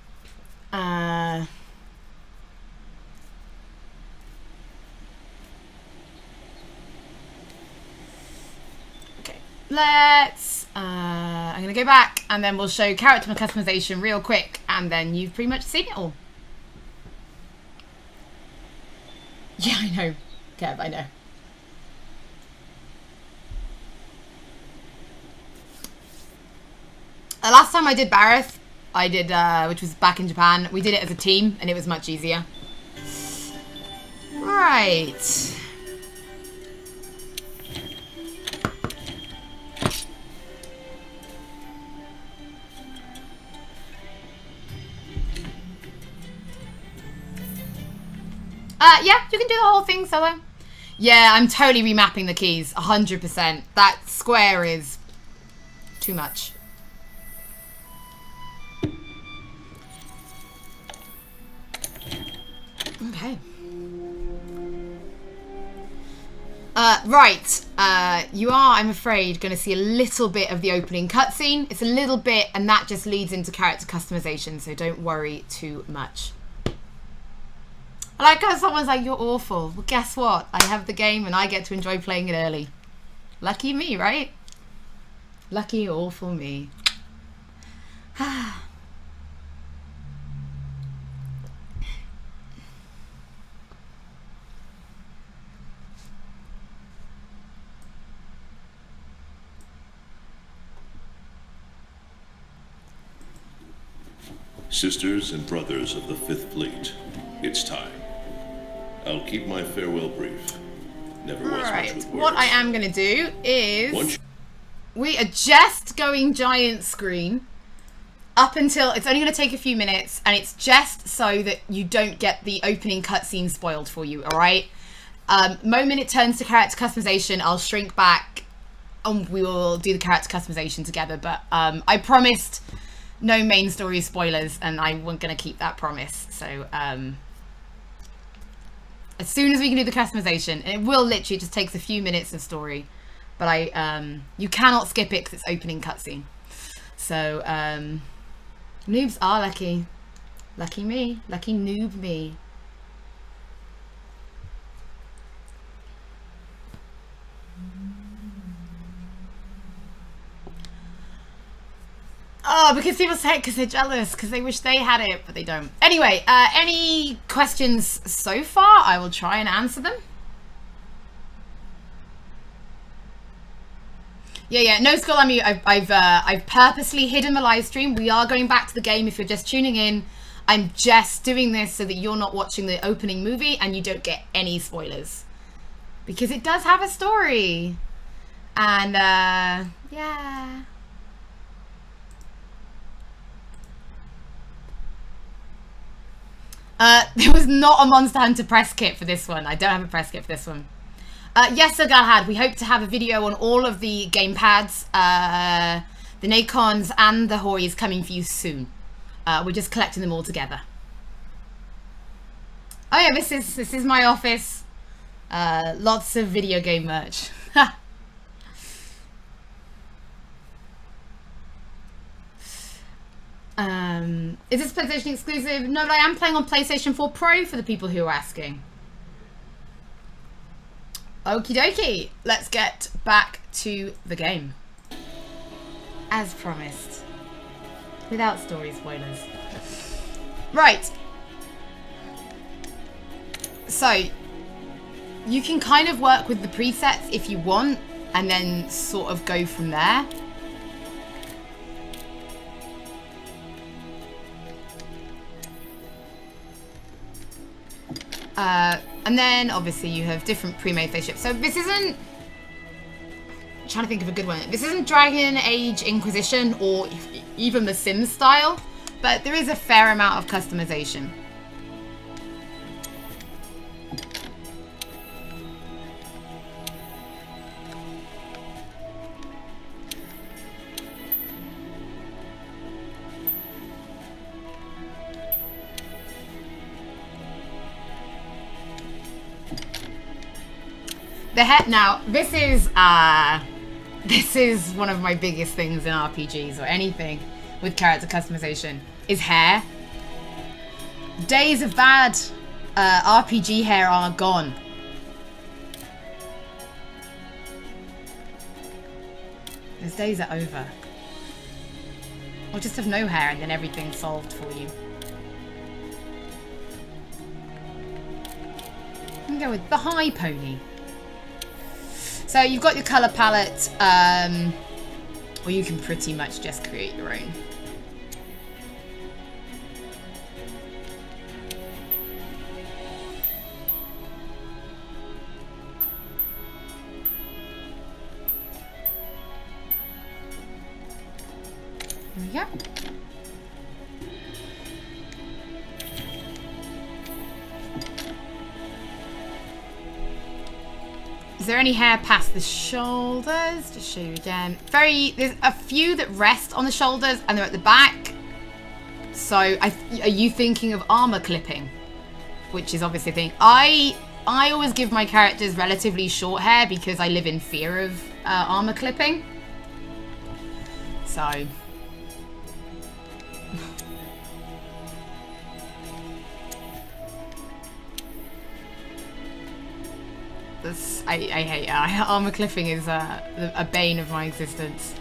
Okay. Let's. I'm gonna go back, and then we'll show character customization real quick, and then you've pretty much seen it all. Yeah, I know, Kev. I know. Last time I did Barith, which was back in Japan, we did it as a team, and it was much easier. Right. Yeah, you can do the whole thing solo. Yeah, I'm totally remapping the keys, 100%. That square is too much. Okay. Right. You are, I'm afraid, going to see a little bit of the opening cutscene. It's a little bit, and that just leads into character customization, so don't worry too much. I like how someone's like, you're awful. Well, guess what? I have the game, and I get to enjoy playing it early. Lucky me, right? Lucky awful me. Sisters and brothers of the Fifth Fleet, it's time. I'll keep my farewell brief. Never was much with words. What I am going to do is... we are just going giant screen up until... it's only going to take a few minutes, and it's just so that you don't get the opening cutscene spoiled for you, alright? Moment it turns to character customization, I'll shrink back and we will do the character customization together, but I promised no main story spoilers, and I wasn't going to keep that promise, so as soon as we can do the customization, and it will literally just takes a few minutes of story, but you cannot skip it because it's opening cutscene. So noobs are lucky. Lucky me. Lucky noob me. Oh, because people say it because they're jealous, because they wish they had it, but they don't. Anyway, any questions so far? I will try and answer them. Yeah, no skull on mute. I've purposely hidden the live stream. We are going back to the game if you're just tuning in. I'm just doing this so that you're not watching the opening movie and you don't get any spoilers. Because it does have a story. And, yeah. There was not a Monster Hunter press kit for this one. I don't have a press kit for this one. Yes, Sir Galahad, we hope to have a video on all of the gamepads, the Nacons and the Hollies coming for you soon. We're just collecting them all together. Oh yeah, this is my office. Lots of video game merch. Is this PlayStation exclusive? No, but I am playing on PlayStation 4 Pro for the people who are asking. Okie dokie, let's get back to the game. As promised. Without story spoilers. Right. So, you can kind of work with the presets if you want, and then sort of go from there. And then obviously you have different pre-made spaceships. So this isn't, I'm trying to think of a good one. This isn't Dragon Age Inquisition or even the Sims style, but there is a fair amount of customization. The head now, this is one of my biggest things in RPGs or anything with character customization, is hair. Days of bad RPG hair are gone. Those days are over. Or just have no hair and then everything's solved for you. You can go with the high pony. So you've got your colour palette, or you can pretty much just create your own. There we go. Is there any hair past the shoulders? Just show you again. There's a few that rest on the shoulders and they're at the back. So are you thinking of armor clipping? which is obviously a thing. I always give my characters relatively short hair because I live in fear of armor clipping. So... I hate armor clipping is a bane of my existence.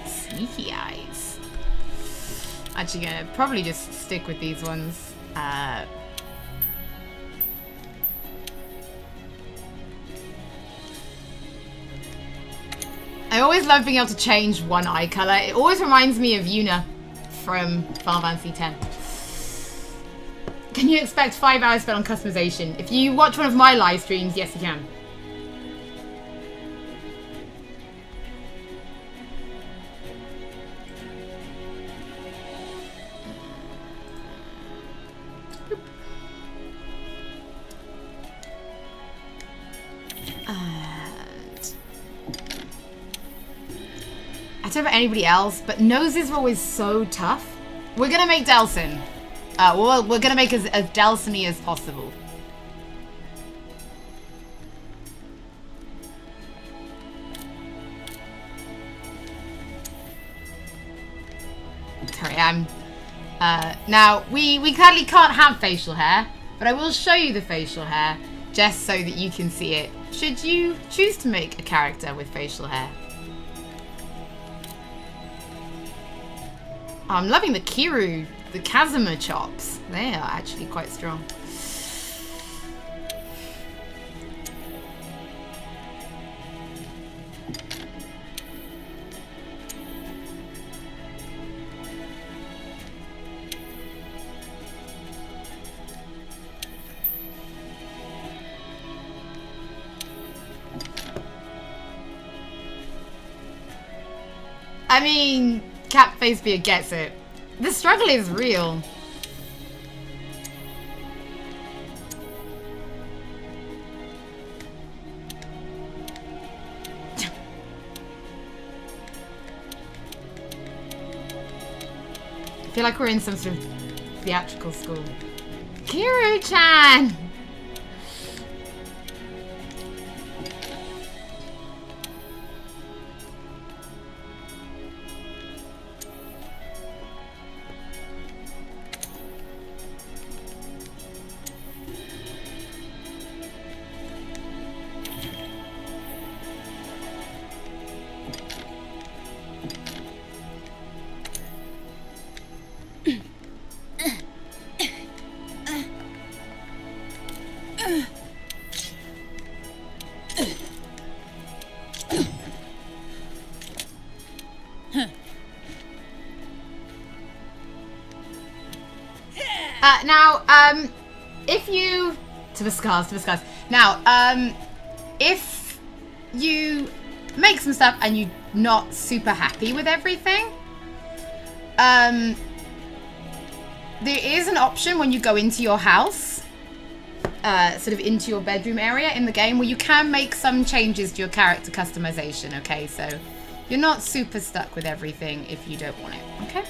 Sneaky eyes. Actually gonna probably just stick with these ones. I always love being able to change one eye color. It always reminds me of Yuna from Final Fantasy X. Can you expect 5 hours spent on customization? If you watch one of my live streams, yes you can. I don't know about anybody else, but noses are always so tough. We're gonna make Delson. Well, we're gonna make as Delson-y as possible. Sorry, now, we clearly can't have facial hair, but I will show you the facial hair just so that you can see it, should you choose to make a character with facial hair. I'm loving the Kiru, the Kazuma chops. They are actually quite strong. I mean... Cap Facebeard gets it. The struggle is real. I feel like we're in some sort of theatrical school. Kiru-chan! If you... To the scars. Now, if you make some stuff and you're not super happy with everything, there is an option when you go into your house, sort of into your bedroom area in the game, where you can make some changes to your character customization, okay? So you're not super stuck with everything if you don't want it, okay?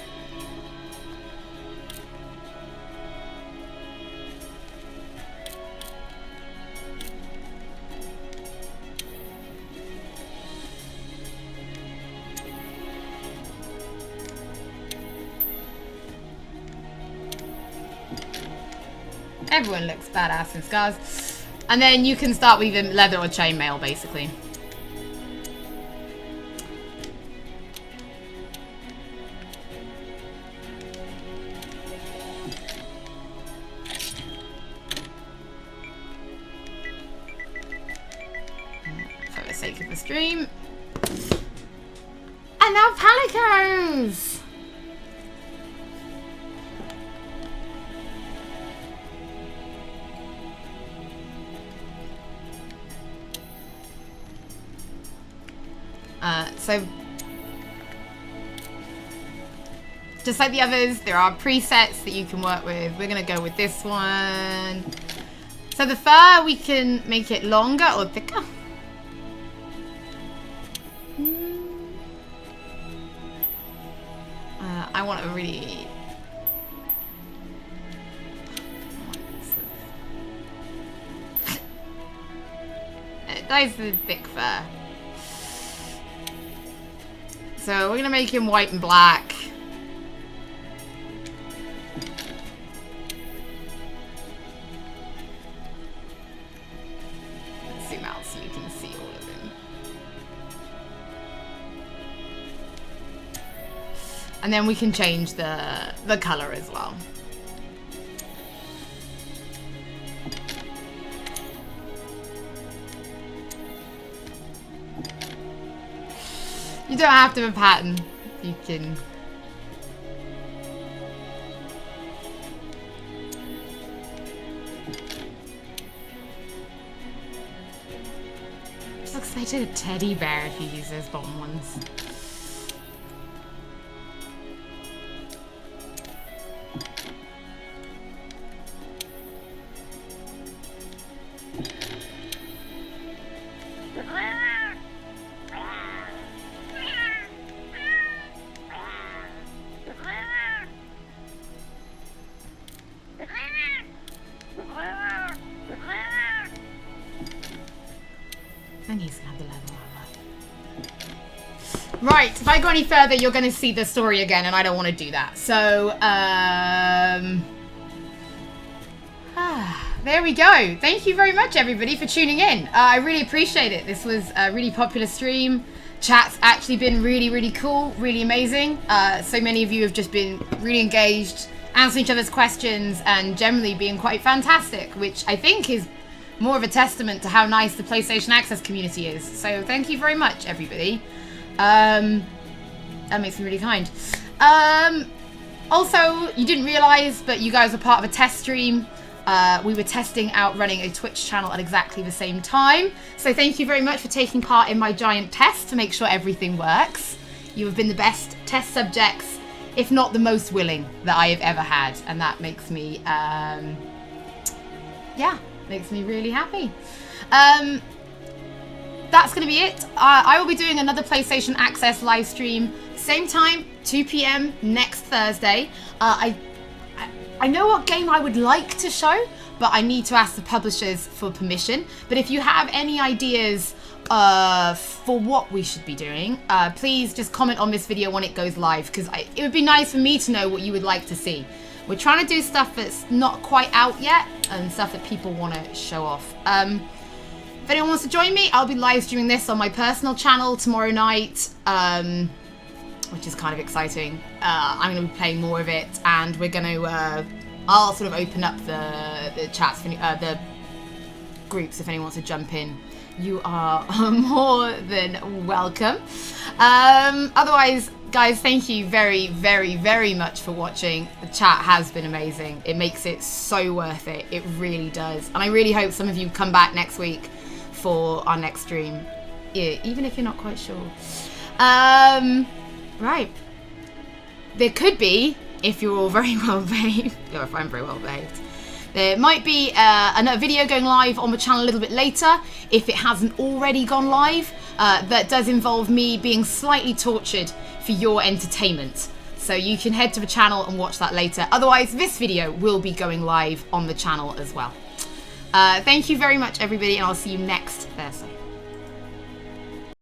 Everyone looks badass in scars. And then you can start weaving leather or chainmail, basically. For the sake of the stream. And now Palicos! So, just like the others, there are presets that you can work with. We're going to go with this one. So So the fur, we can make it longer or thicker. I want a really... Nice and thick fur. So we're gonna make him white and black. Let's zoom out so you can see all of him. And then we can change the color as well. You don't have to have a pattern. You can... Just looks like a teddy bear if you use those bottom ones. Right, if I go any further, you're going to see the story again, and I don't want to do that. So, there we go. Thank you very much, everybody, for tuning in. I really appreciate it. This was a really popular stream. Chat's actually been really, really cool, really amazing. So many of you have just been really engaged, answering each other's questions, and generally being quite fantastic, which I think is more of a testament to how nice the PlayStation Access community is. So thank you very much, everybody. That makes me really kind. Also, you didn't realise, but you guys were part of a test stream. We were testing out running a Twitch channel at exactly the same time. So thank you very much for taking part in my giant test to make sure everything works. You have been the best test subjects, if not the most willing that I have ever had. And that makes me, yeah, makes me really happy. That's going to be it. I will be doing another PlayStation Access live stream, same time, 2 p.m. next Thursday. I know what game I would like to show, but I need to ask the publishers for permission. But if you have any ideas for what we should be doing, please just comment on this video when it goes live, because it would be nice for me to know what you would like to see. We're trying to do stuff that's not quite out yet and stuff that people want to show off. If anyone wants to join me, I'll be live streaming this on my personal channel tomorrow night, which is kind of exciting. I'm going to be playing more of it, and we're going to, I'll sort of open up the chats, the groups if anyone wants to jump in. You are more than welcome. Otherwise, guys, thank you very, very, very much for watching. The chat has been amazing. It makes it so worth it. It really does. And I really hope some of you come back next week for our next stream, even if you're not quite sure. Right. There could be, if you're all very well behaved, or if I'm very well behaved, there might be another video going live on the channel a little bit later, if it hasn't already gone live, that does involve me being slightly tortured for your entertainment. So you can head to the channel and watch that later. Otherwise, this video will be going live on the channel as well. Thank you very much, everybody, and I'll see you next Thursday.